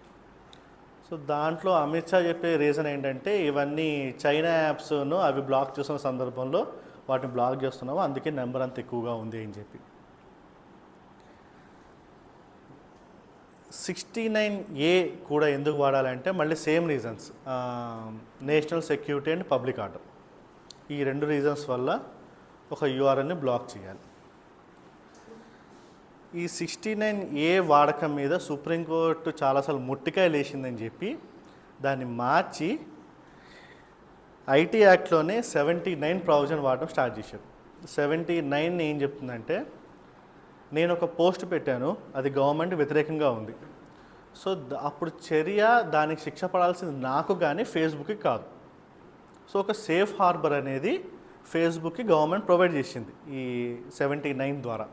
సో దాంట్లో అమిత్ షా చెప్పే రీజన్ ఏంటంటే ఇవన్నీ చైనా యాప్స్ను అవి బ్లాక్ చేస్తున్న సందర్భంలో వాటిని బ్లాక్ చేస్తున్నాము, అందుకే నెంబర్ అంత ఎక్కువగా ఉంది అని చెప్పి. 69A కూడా ఎందుకు వాడాలంటే మళ్ళీ same reasons, national security and public order. ఈ 2 రీజన్స్ వల్ల ఒక URLని బ్లాక్ చేయాలి. ఈ 69A వాడకం మీద సుప్రీంకోర్టు చాలాసార్లు ముట్టికాయలు వేసిందని చెప్పి దాన్ని మార్చి ఐటీ యాక్ట్లోనే 79 ప్రావిజన్ వాడడం స్టార్ట్ చేశారు. 79 ఏం చెప్తుందంటే నేను ఒక పోస్ట్ పెట్టాను, అది గవర్నమెంట్ వ్యతిరేకంగా ఉంది. సో అప్పుడు చర్య దానికి శిక్ష పడాల్సింది నాకు కానీ ఫేస్బుక్కి కాదు. సో ఒక సేఫ్ హార్బర్ అనేది ఫేస్బుక్కి గవర్నమెంట్ ప్రొవైడ్ చేసింది ఈ 79 ద్వారా.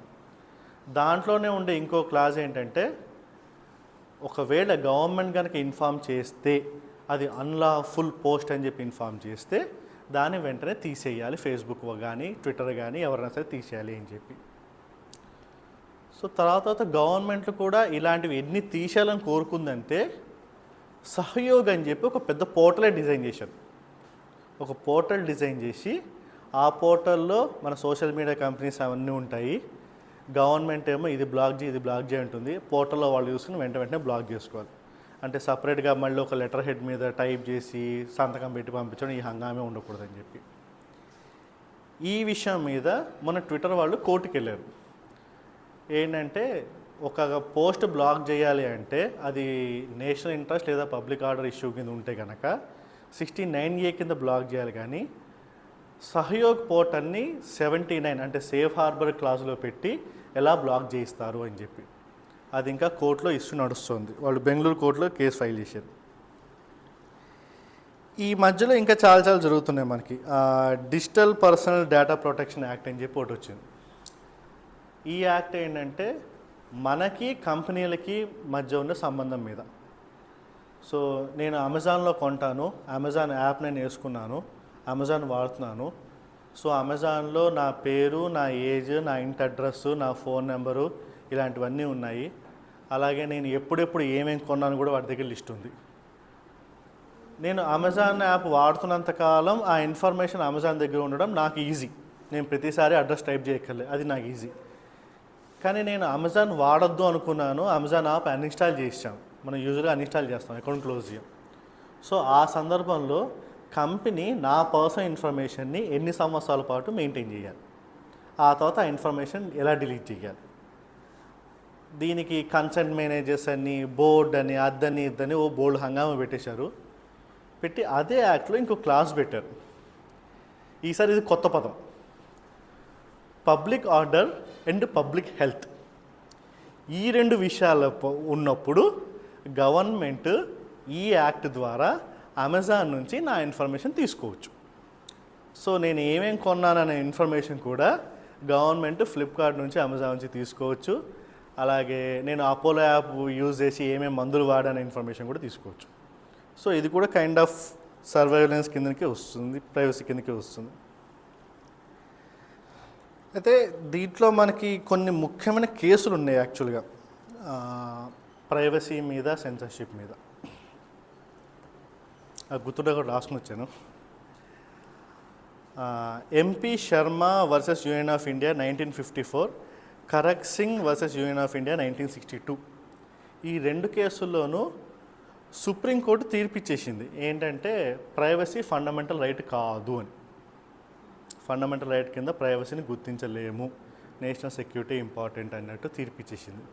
దాంట్లోనే ఉండే ఇంకో క్లాజ్ ఏంటంటే ఒకవేళ గవర్నమెంట్ కనుక ఇన్ఫామ్ చేస్తే అది అన్లాఫుల్ పోస్ట్ అని చెప్పి ఇన్ఫామ్ చేస్తే దాన్ని వెంటనే తీసేయాలి, ఫేస్బుక్ కానీ ట్విట్టర్ కానీ ఎవరైనా సరే తీసేయాలి అని చెప్పి. సో తర్వాత గవర్నమెంట్లు కూడా ఇలాంటివి ఎన్ని తీసేయాలని కోరుకుందంటే సహయోగ్ అని చెప్పి ఒక పెద్ద పోర్టలే డిజైన్ చేశారు. ఒక పోర్టల్ డిజైన్ చేసి ఆ పోర్టల్లో మన సోషల్ మీడియా కంపెనీస్ అవన్నీ ఉంటాయి. గవర్నమెంట్ ఏమో ఇది బ్లాక్ చేయి ఉంటుంది. పోర్టల్లో వాళ్ళు చూసుకుని వెంటనే బ్లాక్ చేసుకోవాలి. అంటే సపరేట్గా మళ్ళీ ఒక లెటర్ హెడ్ మీద టైప్ చేసి సంతకం పెట్టి పంపించడం, ఈ హంగామే ఉండకూడదని చెప్పి. ఈ విషయం మీద మన ట్విట్టర్ వాళ్ళు కోర్టుకి వెళ్ళారు. ఏంటంటే ఒక పోస్ట్ బ్లాక్ చేయాలి అంటే అది నేషనల్ ఇంట్రెస్ట్ లేదా పబ్లిక్ ఆర్డర్ ఇష్యూ కింద ఉంటే కనుక 69A కింద బ్లాక్ చేయాలి. కానీ సహయోగ్ పోర్టల్ని 79 అంటే సేఫ్ హార్బర్ క్లాజ్లో పెట్టి ఎలా బ్లాక్ చేయిస్తారు అని చెప్పి అది ఇంకా కోర్టులో ఇష్యూ నడుస్తుంది. వాళ్ళు బెంగళూరు కోర్టులో కేసు ఫైల్ చేశారు. ఈ మధ్యలో ఇంకా చాలా జరుగుతున్నాయి మనకి. Digital personal data protection act అని చెప్పి ఒకటి వచ్చింది. ఈ యాక్ట్ ఏంటంటే మనకి కంపెనీలకి మధ్య ఉన్న సంబంధం మీద. సో నేను అమెజాన్లో కొంటాను, అమెజాన్ యాప్ నేను వేసుకున్నాను, అమెజాన్ వాడుతున్నాను. సో అమెజాన్లో నా పేరు, నా ఏజ్, నా ఇంటి అడ్రస్సు, నా ఫోన్ నెంబరు ఇలాంటివన్నీ ఉన్నాయి. అలాగే నేను ఎప్పుడెప్పుడు ఏమేమి కొన్నాను కూడా వాటి దగ్గర లిస్ట్ ఉంది. నేను అమెజాన్ యాప్ వాడుతున్నంత కాలం ఆ ఇన్ఫర్మేషన్ అమెజాన్ దగ్గర ఉండడం నాకు ఈజీ. నేను ప్రతిసారి అడ్రస్ టైప్ చేయక్కర్లేదు, అది నాకు ఈజీ. కానీ నేను అమెజాన్ వాడొద్దు అనుకున్నాను, అమెజాన్ యాప్ అన్ఇన్స్టాల్ చేసాం. మనం యూజువల్గా అన్ఇన్స్టాల్ చేస్తాం, అకౌంట్ క్లోజ్ చేయం. సో ఆ సందర్భంలో కంపెనీ నా పర్సనల్ ఇన్ఫర్మేషన్ని ఎన్ని సంవత్సరాల పాటు మెయింటైన్ చేయాలి, ఆ తర్వాత ఆ ఇన్ఫర్మేషన్ ఎలా డిలీట్ చేయాలి, దీనికి కన్సెంట్ మేనేజర్స్ అని, బోర్డ్ అని, అద్దని ఇద్దని ఓ బోర్డు హంగామా పెట్టేశారు. పెట్టి అదే యాక్ట్లో ఇంకో క్లాస్ పెట్టారు. ఈసారి ఇది కొత్త పదం, public order and public health. ఈ రెండు విషయాలు ఉన్నప్పుడు గవర్నమెంట్ ఈ యాక్ట్ ద్వారా అమెజాన్ నుంచి నా ఇన్ఫర్మేషన్ తీసుకోవచ్చు. సో నేను ఏమేమి కొన్నాననే ఇన్ఫర్మేషన్ కూడా గవర్నమెంట్ ఫ్లిప్కార్ట్ నుంచి, అమెజాన్ నుంచి తీసుకోవచ్చు. అలాగే నేను అపోలో యాప్ యూజ్ చేసి ఏమేమి మందులు వాడనే ఇన్ఫర్మేషన్ కూడా తీసుకోవచ్చు. సో ఇది కూడా కైండ్ ఆఫ్ సర్వైలెన్స్ కిందకే వస్తుంది, ప్రైవసీ కిందకే వస్తుంది. అయితే దీంట్లో మనకి కొన్ని ముఖ్యమైన కేసులు ఉన్నాయి యాక్చువల్గా ప్రైవసీ మీద, సెన్సర్షిప్ మీద. గుర్తుగా కూడా రాసుకుని వచ్చాను. MP Sharma versus union of India 1954, Kharag Singh versus union of India 1962. ఈ రెండు కేసుల్లోనూ సుప్రీంకోర్టు తీర్పిచ్చేసింది ఏంటంటే ప్రైవసీ ఫండమెంటల్ రైట్ కాదు అని. ఫండమెంటల్ రైట్ కింద ప్రైవసీని గుర్తించలేము, నేషనల్ సెక్యూరిటీ ఇంపార్టెంట్ అన్నట్టు తీర్పిచ్చేసింది.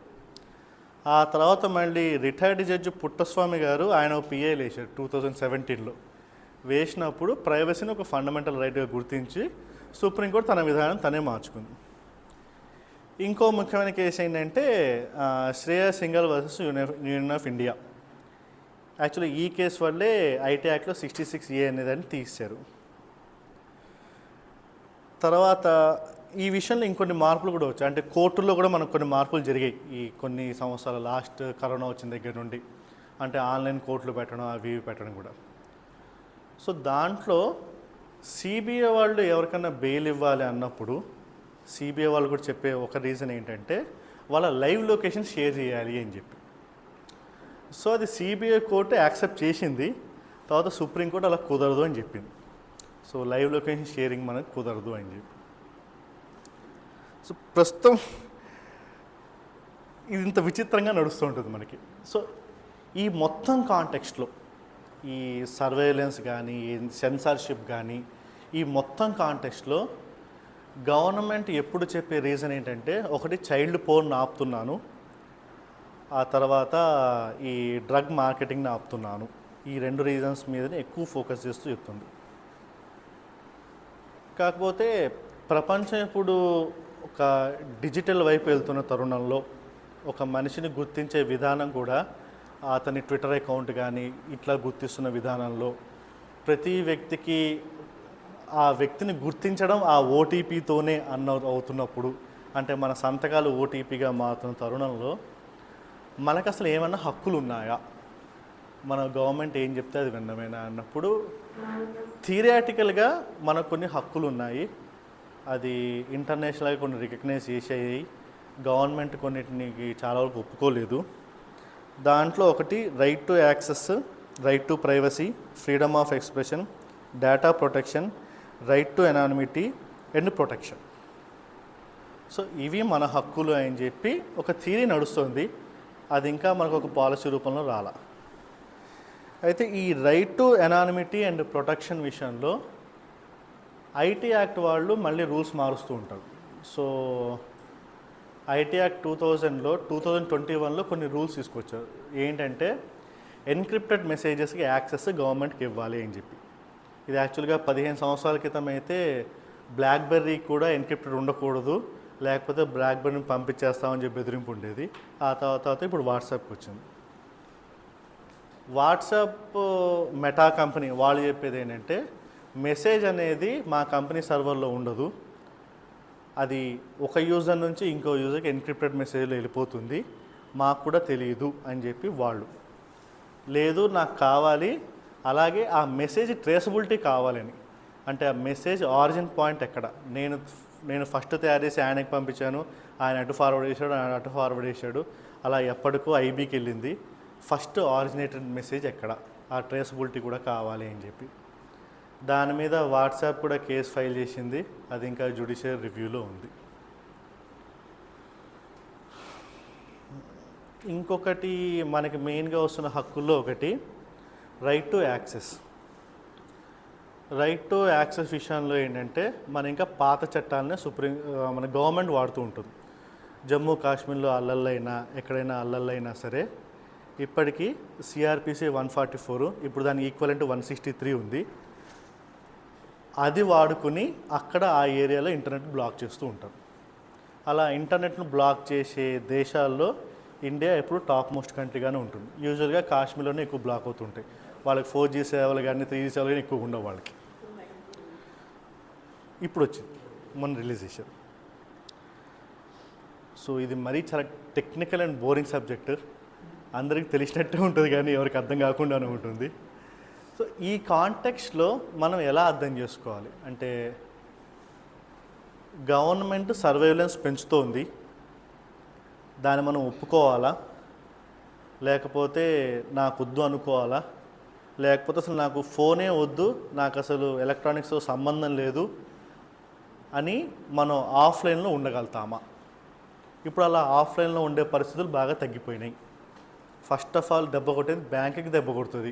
ఆ తర్వాత మళ్ళీ రిటైర్డ్ జడ్జి పుట్టస్వామి గారు ఆయన పిఐలు వేశారు 2017లో. వేసినప్పుడు ప్రైవసీని ఒక ఫండమెంటల్ రైట్గా గుర్తించి సుప్రీంకోర్టు తన విధానం తనే మార్చుకుంది. ఇంకో ముఖ్యమైన కేసు ఏంటంటే Shreyas Singhal versus union of India. Actually ఈ కేసు వల్లే ఐటీ యాక్ట్లో 66A అనేదాన్ని తీశారు. తర్వాత ఈ విషయంలో ఇంకొన్ని మార్పులు కూడా వచ్చాయి. అంటే కోర్టుల్లో కూడా మనకు కొన్ని మార్పులు జరిగాయి ఈ కొన్ని సంవత్సరాలు, లాస్ట్ కరోనా వచ్చిన దగ్గర నుండి. అంటే ఆన్లైన్ కోర్టులు పెట్టడం, అవి పెట్టడం కూడా. సో దాంట్లో సిబిఐ వాళ్ళు ఎవరికైనా బెయిల్ ఇవ్వాలి అన్నప్పుడు సిబిఐ వాళ్ళు కూడా చెప్పే ఒక రీజన్ ఏంటంటే వాళ్ళ లైవ్ లొకేషన్ షేర్ చేయాలి అని చెప్పి. సో అది సిబిఐ కోర్టు యాక్సెప్ట్ చేసింది, తర్వాత సుప్రీంకోర్టు అలా కుదరదు అని చెప్పింది. సో లైవ్ లొకేషన్ షేరింగ్ మనకు కుదరదు అని చెప్పి. సో ప్రస్తుతం ఇది ఇంత విచిత్రంగా నడుస్తూ ఉంటుంది మనకి. సో ఈ మొత్తం కాంటెక్స్ట్లో ఈ సర్వేలెన్స్ కానీ, సెన్సార్షిప్ కానీ, ఈ మొత్తం కాంటెక్స్ట్లో గవర్నమెంట్ ఎప్పుడు చెప్పే రీజన్ ఏంటంటే ఒకటి చైల్డ్ పోర్న్ ఆపుతున్నాను, ఆ తర్వాత ఈ డ్రగ్ మార్కెటింగ్ని ఆపుతున్నాను. ఈ రెండు రీజన్స్ మీదనే ఎక్కువ ఫోకస్ చేస్తూ చెప్తుంది. కాకపోతే ప్రపంచం ఇప్పుడు ఒక డిజిటల్ వైపు వెళ్తున్న తరుణంలో ఒక మనిషిని గుర్తించే విధానం కూడా అతని ట్విట్టర్ అకౌంట్ కానీ ఇట్లా గుర్తిస్తున్న విధానంలో ప్రతి వ్యక్తికి ఆ వ్యక్తిని గుర్తించడం ఆ ఓటీపీతోనే అవుతున్నప్పుడు, అంటే మన సంతకాలు ఓటీపీగా మారుతున్న తరుణంలో మనకు అసలు ఏమన్నా హక్కులు ఉన్నాయా, మన గవర్నమెంట్ ఏం చెప్తే అది విన్నమేనా అన్నప్పుడు థియరిటికల్గా మనకు కొన్ని హక్కులు ఉన్నాయి. అది ఇంటర్నేషనల్గా కొన్ని రికగ్నైజ్ చేసేవి, గవర్నమెంట్ కొన్నిటికి చాలా వరకు ఒప్పుకోలేదు. దాంట్లో ఒకటి right to access, right to privacy, freedom of expression, data protection, right to anonymity and protection. So ఇవి మన హక్కులు అని చెప్పి ఒక థియరీ నడుస్తుంది. అది ఇంకా మనకు ఒక పాలసీ రూపంలో రాలా. అయితే ఈ right to anonymity and protection విషయంలో ఐటీ యాక్ట్ వాళ్ళు మళ్ళీ రూల్స్ మారుస్తూ ఉంటారు. సో ఐటీ యాక్ట్ 2000లో 2021లో కొన్ని రూల్స్ తీసుకొచ్చారు. ఏంటంటే ఎన్క్రిప్టెడ్ మెసేజెస్కి యాక్సెస్ గవర్నమెంట్కి ఇవ్వాలి అని చెప్పి. ఇది యాక్చువల్గా 15 సంవత్సరాల క్రితం అయితే బ్లాక్బెర్రీ కూడా ఎన్క్రిప్టెడ్ ఉండకూడదు, లేకపోతే బ్లాక్బెర్రీని పంపించేస్తామని చెప్పి బెదిరింపు ఉండేది. ఆ తర్వాత ఇప్పుడు వాట్సాప్కి వచ్చింది. వాట్సాప్ మెటా కంపెనీ వాళ్ళు చెప్పేది ఏంటంటే మెసేజ్ అనేది మా కంపెనీ సర్వర్లో ఉండదు, అది ఒక యూజర్ నుంచి ఇంకో యూజర్కి ఎన్క్రిప్టెడ్ మెసేజ్లో వెళ్ళిపోతుంది, మాకు కూడా తెలియదు అని చెప్పి వాళ్ళు. లేదు నాకు కావాలి, అలాగే ఆ మెసేజ్ ట్రేసబిలిటీ కావాలని. అంటే ఆ మెసేజ్ ఆరిజిన్ పాయింట్ ఎక్కడ, నేను ఫస్ట్ తయారు చేసి ఆయనకి పంపించాను, ఆయన అటు ఫార్వర్డ్ చేశాడు, ఆయన అటు ఫార్వర్డ్ చేశాడు, అలా ఎప్పటికో ఐబీకి వెళ్ళింది, ఫస్ట్ ఆరిజినేటెడ్ మెసేజ్ ఎక్కడ, ఆ ట్రేసబిలిటీ కూడా కావాలి అని చెప్పి. దాని మీద వాట్సాప్ కూడా కేసు ఫైల్ చేసింది, అది ఇంకా జ్యుడిషియల్ రివ్యూలో ఉంది. ఇంకొకటి మనకి మెయిన్గా వస్తున్న హక్కుల్లో ఒకటి right to access. Right to access విషయంలో ఏంటంటే మన ఇంకా పాత చట్టాలనే మన గవర్నమెంట్ వాడుతూ ఉంటుంది. జమ్మూ కాశ్మీర్లో అల్లర్లైనా ఎక్కడైనా అల్లర్లైనా సరే ఇప్పటికీ సిఆర్పిసి 144, ఇప్పుడు దానికి ఈక్వలెంట్ 163 ఉంది. అది వాడుకుని అక్కడ ఆ ఏరియాలో ఇంటర్నెట్ బ్లాక్ చేస్తూ ఉంటారు. అలా ఇంటర్నెట్ను బ్లాక్ చేసే దేశాల్లో ఇండియా ఎప్పుడు టాప్ మోస్ట్ కంట్రీగానే ఉంటుంది. యూజువల్గా కాశ్మీర్లోనే ఎక్కువ బ్లాక్ అవుతుంటాయి. వాళ్ళకి 4G సేవలు కానీ 3G సేవలు కానీ ఎక్కువ ఉండవు వాళ్ళకి. ఇప్పుడు వచ్చింది, మొన్న రిలీజ్ చేశారు. సో ఇది మరీ చాలా టెక్నికల్ అండ్ బోరింగ్ సబ్జెక్ట్, అందరికి తెలిసినట్టే ఉంటుంది కానీ ఎవరికి అర్థం కాకుండానే ఉంటుంది. సో ఈ కాంటెక్స్ట్లో మనం ఎలా అర్థం చేసుకోవాలి అంటే, గవర్నమెంట్ సర్వేలెన్స్ పెంచుతోంది, దాన్ని మనం ఒప్పుకోవాలా, లేకపోతే నాకు వద్దు అనుకోవాలా, లేకపోతే అసలు నాకు ఫోనే వద్దు, నాకు అసలు ఎలక్ట్రానిక్స్తో సంబంధం లేదు అని మనం ఆఫ్లైన్లో ఉండగలుగుతామా? ఇప్పుడు అలా ఆఫ్లైన్లో ఉండే పరిస్థితులు బాగా తగ్గిపోయినాయి. ఫస్ట్ ఆఫ్ ఆల్ దెబ్బ కొట్టేది బ్యాంకుకి దెబ్బ కొడుతుంది.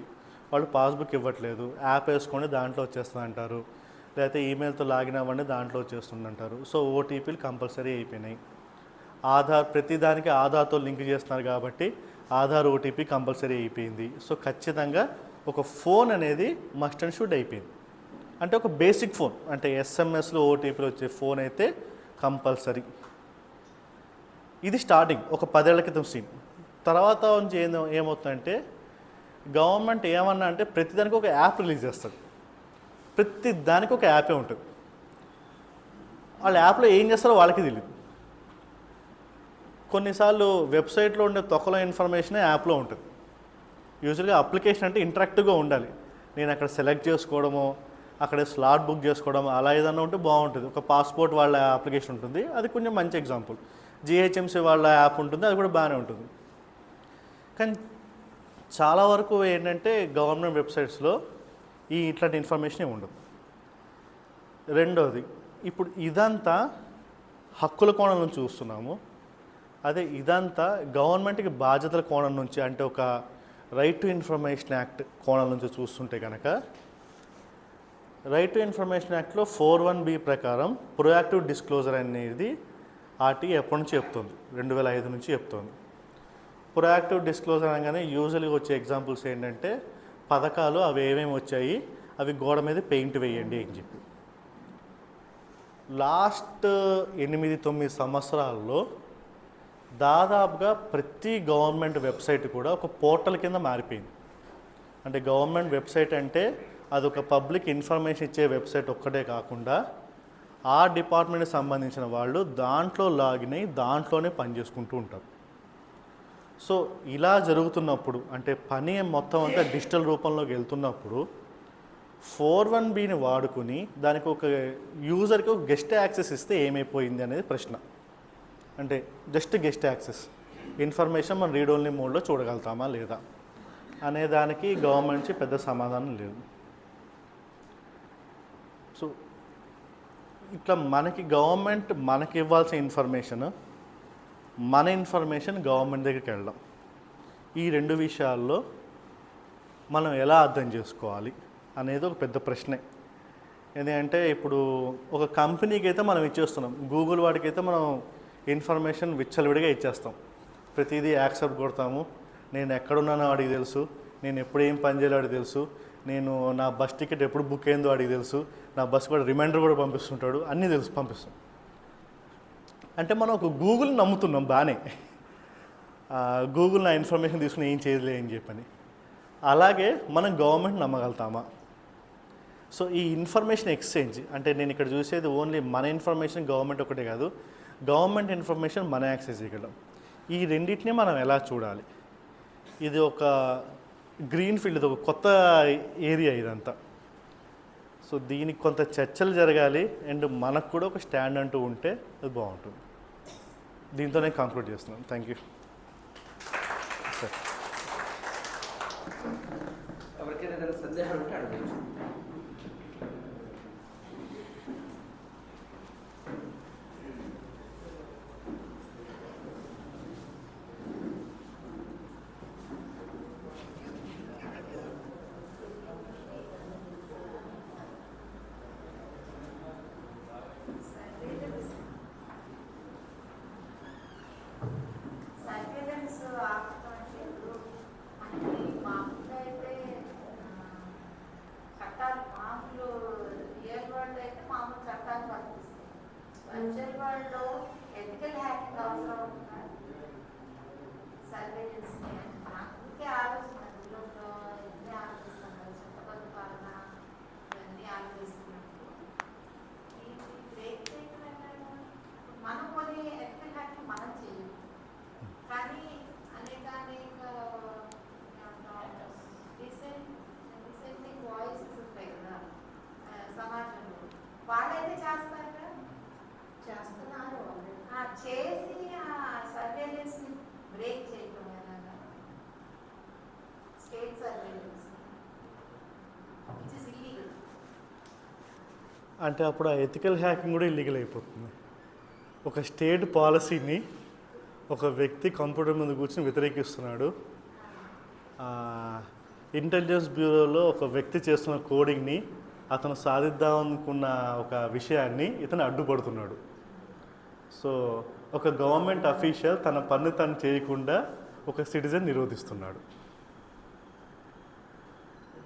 వాళ్ళు పాస్బుక్ ఇవ్వట్లేదు, యాప్ వేసుకొని దాంట్లో వచ్చేస్తుంది అంటారు, లేకపోతే ఈమెయిల్తో లాగిన్ అవ్వండి దాంట్లో వచ్చేస్తుంది అంటారు. సో ఓటీపీలు కంపల్సరీ అయిపోయినాయి. ప్రతిదానికి ఆధార్తో లింక్ చేస్తున్నారు కాబట్టి ఆధార్ ఓటీపీ కంపల్సరీ అయిపోయింది. సో ఖచ్చితంగా ఒక ఫోన్ అనేది మస్ట్ అండ్ షుడ్ అయిపోయింది. అంటే ఒక బేసిక్ ఫోన్, అంటే ఎస్ఎంఎస్లో ఓటీపీలు వచ్చే ఫోన్ అయితే కంపల్సరీ. ఇది స్టార్టింగ్, ఒక 10 ఏళ్ల క్రితం సీన్. తర్వాత నుంచి ఏమవుతుందంటే, గవర్నమెంట్ ఏమన్నా అంటే ప్రతిదానికి ఒక యాప్ రిలీజ్ చేస్తుంది. ప్రతి దానికి ఒక యాపే ఉంటుంది. వాళ్ళ యాప్లో ఏం చేస్తారో వాళ్ళకి తెలియదు. కొన్నిసార్లు వెబ్సైట్లో ఉండే తొక్కల ఇన్ఫర్మేషనే యాప్లో ఉంటుంది. యూజువల్గా అప్లికేషన్ అంటే ఇంటరాక్టివ్గా ఉండాలి. నేను అక్కడ సెలెక్ట్ చేసుకోవడమో, అక్కడ స్లాట్ బుక్ చేసుకోవడం అలా ఏదన్నా ఉంటే బాగుంటుంది. ఒక పాస్పోర్ట్ వాళ్ళ అప్లికేషన్ ఉంటుంది, అది కొంచెం మంచి ఎగ్జాంపుల్. జిహెచ్ఎంసీ వాళ్ళ యాప్ ఉంటుంది, అది కూడా బాగానే ఉంటుంది. కానీ చాలా వరకు ఏంటంటే గవర్నమెంట్ వెబ్సైట్స్లో ఇట్లాంటి ఇన్ఫర్మేషన్ ఉండదు. రెండోది, ఇప్పుడు ఇదంతా హక్కుల కోణం నుంచి చూస్తున్నాము. అదే ఇదంతా గవర్నమెంట్కి బాధ్యతల కోణం నుంచి, అంటే ఒక రైట్ టు ఇన్ఫర్మేషన్ యాక్ట్ కోణం నుంచి చూస్తుంటే కనుక, రైట్ టు ఇన్ఫర్మేషన్ యాక్ట్లో 4(1)B ప్రకారం ప్రొయాక్టివ్ డిస్క్లోజర్ అనేది ఆర్టీఐ ఎప్పటి నుంచి చెప్తుంది, 2005 నుంచి చెప్తుంది. ప్రొయాక్టివ్ డిస్క్లోజర్ అనగానే యూజువల్గా వచ్చే ఎగ్జాంపుల్స్ ఏంటంటే, పథకాలు అవి ఏమేమి వచ్చాయి, అవి గోడ మీద పెయింట్ వేయండి అని చెప్పి. లాస్ట్ 8-9 సంవత్సరాల్లో దాదాపుగా ప్రతి గవర్నమెంట్ వెబ్సైట్ కూడా ఒక పోర్టల్ కింద మారిపోయింది. అంటే గవర్నమెంట్ వెబ్సైట్ అంటే అదొక పబ్లిక్ ఇన్ఫర్మేషన్ ఇచ్చే వెబ్సైట్ ఒక్కటే కాకుండా, ఆ డిపార్ట్మెంట్కి సంబంధించిన వాళ్ళు దాంట్లో లాగిన్ అయ్యి దాంట్లోనే పనిచేసుకుంటూ ఉంటారు. సో ఇలా జరుగుతున్నప్పుడు, అంటే పని మొత్తం అంతా డిజిటల్ రూపంలోకి వెళ్తున్నప్పుడు 4(1)Bని వాడుకుని దానికి ఒక యూజర్కి ఒక గెస్ట్ యాక్సెస్ ఇస్తే ఏమైపోయింది అనేది ప్రశ్న. అంటే జస్ట్ గెస్ట్ యాక్సెస్ ఇన్ఫర్మేషన్ మనం రీడ్ ఓన్లీ మోడ్లో చూడగలుగుతామా లేదా అనే దానికి గవర్నమెంట్ నుంచి పెద్ద సమాధానం లేదు. సో ఇట్లా గవర్నమెంట్ మనకి ఇవ్వాల్సిన ఇన్ఫర్మేషన్, మన ఇన్ఫర్మేషన్ గవర్నమెంట్ దగ్గరికి వెళ్ళడం, ఈ రెండు విషయాల్లో మనం ఎలా అర్థం చేసుకోవాలి అనేది ఒక పెద్ద ప్రశ్నే. ఎందుకంటే ఇప్పుడు ఒక కంపెనీకి అయితే మనం ఇచ్చేస్తున్నాం, గూగుల్ వాడికి అయితే మనం ఇన్ఫర్మేషన్ విచ్చలవిడిగా ఇచ్చేస్తాం. ప్రతిదీ యాక్సెప్ట్ కొడతాము. నేను ఎక్కడున్నానో వాడికి తెలుసు, నేను ఎప్పుడు ఏం పని చేయాలో వాడికి తెలుసు, నేను నా బస్ టికెట్ ఎప్పుడు బుక్ అయిందో వాడికి తెలుసు, నా బస్ కూడా రిమైండర్ కూడా పంపిస్తుంటాడు, అన్నీ తెలుసు పంపిస్తాం. అంటే మనం ఒక గూగుల్ని నమ్ముతున్నాం బాగానే, గూగుల్ నా ఇన్ఫర్మేషన్ తీసుకుని ఏం చేయలే అని చెప్పని. అలాగే మనం గవర్నమెంట్ నమ్మగలుగుతామా? సో ఈ ఇన్ఫర్మేషన్ ఎక్స్చేంజ్, అంటే నేను ఇక్కడ చూసేది ఓన్లీ మన ఇన్ఫర్మేషన్ గవర్నమెంట్ ఒకటే కాదు, గవర్నమెంట్ ఇన్ఫర్మేషన్ మన యాక్సెస్ చేయగలం. ఈ రెండింటినీ మనం ఎలా చూడాలి? ఇది ఒక గ్రీన్ ఫీల్డ్, ఇది ఒక కొత్త ఏరియా ఇదంతా. సో దీనికి కొంత చర్చలు జరగాలి, అండ్ మనకు కూడా ఒక స్టాండ్ అంటూ ఉంటే అది బాగుంటుంది. దీంతో నేను కంక్లూడ్ చేస్తున్నాను. Thank you sir. ఎవరికైనా సందేహాలు ఉంటే అడగచ్చు. ఫ్యూచర్ వరల్డ్లో ఎథికల్ హ్యాకింగ్ అవసరం ఉంటుందా? సర్వేలెన్స్ నాకే ఆలోచన అందులో ఇవన్నీ ఆలోచిస్తున్నాను, చట్టబద్ధ పాలన ఇవన్నీ ఆలోచిస్తున్నట్టు ఈ బ్రేక్ చేయడం మనం కొన్ని ఎథికల్ హ్యాకింగ్ మనం చేయము, కానీ అనేక రీసెంట్లీ వాయిసెస్ ఉంటాయి కదా సమాజంలో, వాళ్ళైతే చేస్తారా? చేస్తున్నారు చేసి ఆ సర్వేలెన్స్ బ్రేక్ చేయటం ఎలాగా? State surveillance which is illegal. అంటే అప్పుడు ఆ ఎథికల్ హ్యాకింగ్ కూడా ఇల్లీగల్ అయిపోతుంది. ఒక స్టేట్ పాలసీని ఒక వ్యక్తి కంప్యూటర్ ముందు కూర్చొని వ్యతిరేకిస్తున్నాడు. ఇంటెలిజెన్స్ బ్యూరోలో ఒక వ్యక్తి చేస్తున్న కోడింగ్ని అతను సాధిద్దామనుకున్న ఒక విషయాన్ని ఇతను అడ్డుపడుతున్నాడు. సో ఒక గవర్నమెంట్ అఫీషియల్ తన పని తను చేయకుండా ఒక సిటిజన్ నిరోధిస్తున్నాడు.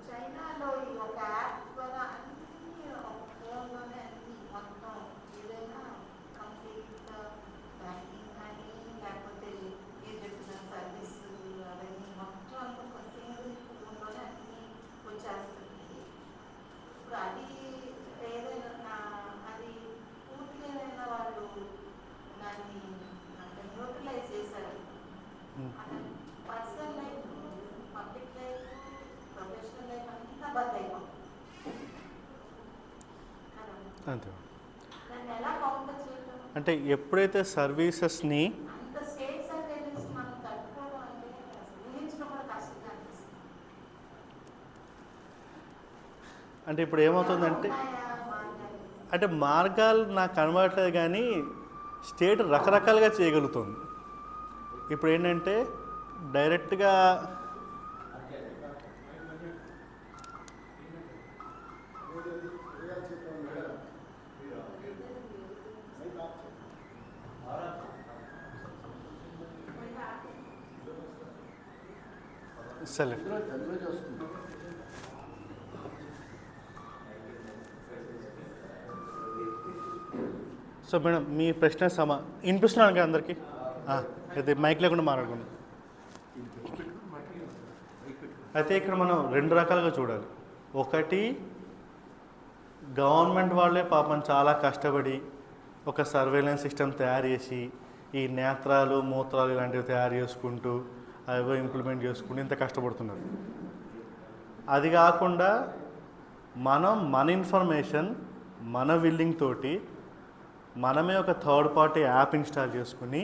చైనాలో ఒక యాప్ ద్వారా అన్ని ఒక ఫోన్లోనే అన్ని మొత్తం ఏదైనా కంప్లీట్ బ్యాంకింగ్ కానీ లేకపోతే మీరు చెప్పిన సర్వీస్ అవన్నీ మొత్తం అంతా ఒక సింగిల్ ఫోన్లోనే అన్ని వచ్చేస్తుంది. ఇప్పుడు అది ఏదైనా అది పూర్తిగా ఏదైనా వాళ్ళు దాన్ని న్యూట్రలైజ్ చేశారు. అతని personal life, public life, professional life అంతా బంద్ అయిపోతుంది. అంతే. దాన్ని ఎలా కౌంటర్ చేయడం? అంటే ఎప్పుడైతే సర్వీసెస్ని అంత స్టేట్ సర్వేలెన్స్ మనం తట్టుకోవడం అంటే అసలు ఊహించడం కూడా కష్టంగా అనిపిస్తుంది. అంటే ఇప్పుడు ఏమవుతుందంటే ఉన్నాయా మార్గాలు? అంటే మార్గాలు నాకు కనబడట్లేదు, కానీ స్టేట్ రకరకాలుగా చేయగలుగుతుంది. ఇప్పుడు ఏంటంటే డైరెక్ట్గా సరే. సో మేడం మీ ప్రశ్న వినిపిస్తున్నాను కదా అందరికీ? అయితే మైక్ లేకుండా మాట్లాడుకున్నాం. అయితే ఇక్కడ మనం రెండు రకాలుగా చూడాలి. ఒకటి, గవర్నమెంట్ వాళ్ళే పాపం చాలా కష్టపడి ఒక సర్వేలెన్స్ సిస్టమ్ తయారు చేసి ఈ నేత్రాలు మూత్రాలు ఇలాంటివి తయారు చేసుకుంటూ అవి ఇంప్లిమెంట్ చేసుకుంటూ ఇంత కష్టపడుతున్నారు. అది కాకుండా మనం మన ఇన్ఫర్మేషన్ మన విల్లింగ్ తోటి మనమే ఒక థర్డ్ పార్టీ యాప్ ఇన్స్టాల్ చేసుకుని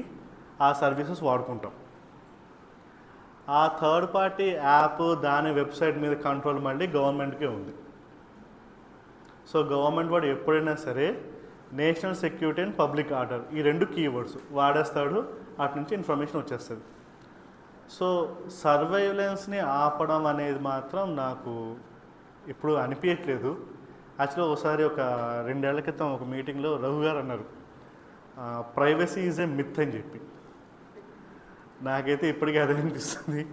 ఆ సర్వీసెస్ వాడుకుంటాం. ఆ థర్డ్ పార్టీ యాప్ దాని వెబ్సైట్ మీద కంట్రోల్ మళ్ళీ గవర్నమెంట్కే ఉంది. సో గవర్నమెంట్ వాడు ఎప్పుడైనా సరే national security and public order ఈ రెండు కీవర్డ్స్ వాడేస్తాడు, అటు నుంచి ఇన్ఫర్మేషన్ వచ్చేస్తుంది. సో సర్వైలెన్స్ని ఆపడం అనేది మాత్రం నాకు ఇప్పుడు అనిపించట్లేదు. యాక్చువల్గా ఒకసారి ఒక 2 ఏళ్ల క్రితం ఒక మీటింగ్లో రఘు గారు అన్నారు, ప్రైవసీ ఈజ్ ఏ మిత్ అని చెప్పి. నాకైతే ఇప్పటికీ అదే అనిపిస్తుంది.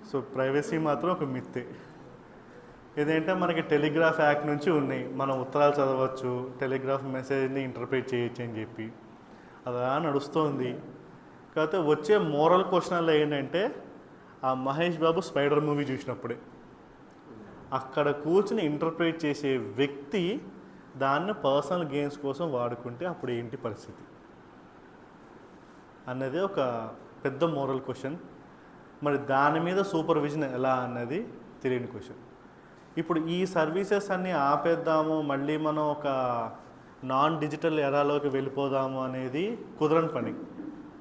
సో ప్రైవసీ మాత్రం ఒక మిత్తే. ఇదేంటే మనకి టెలిగ్రాఫ్ యాక్ట్ నుంచి ఉన్నాయి, మనం ఉత్తరాలు చదవచ్చు, టెలిగ్రాఫ్ మెసేజ్ని ఇంటర్ప్రిట్ చేయొచ్చు అని చెప్పి అలా నడుస్తుంది. కాకపోతే వచ్చే మోరల్ క్వశ్చన్లో ఏంటంటే ఆ మహేష్ బాబు స్పైడర్ మూవీ చూసినప్పుడే అక్కడ కూర్చుని ఇంటర్ప్రిట్ చేసే వ్యక్తి దాన్ని పర్సనల్ గెయిన్స్ కోసం వాడుకుంటే అప్పుడు ఏంటి పరిస్థితి అన్నది ఒక పెద్ద మోరల్ క్వశ్చన్. మరి దాని మీద సూపర్విజన్ ఎలా అన్నది తెలియని క్వశ్చన్. ఇప్పుడు ఈ సర్వీసెస్ అన్నీ ఆపేద్దాము, మళ్ళీ మనం ఒక నాన్ డిజిటల్ ఎరాలోకి వెళ్ళిపోదాము అనేది కుదరని పని.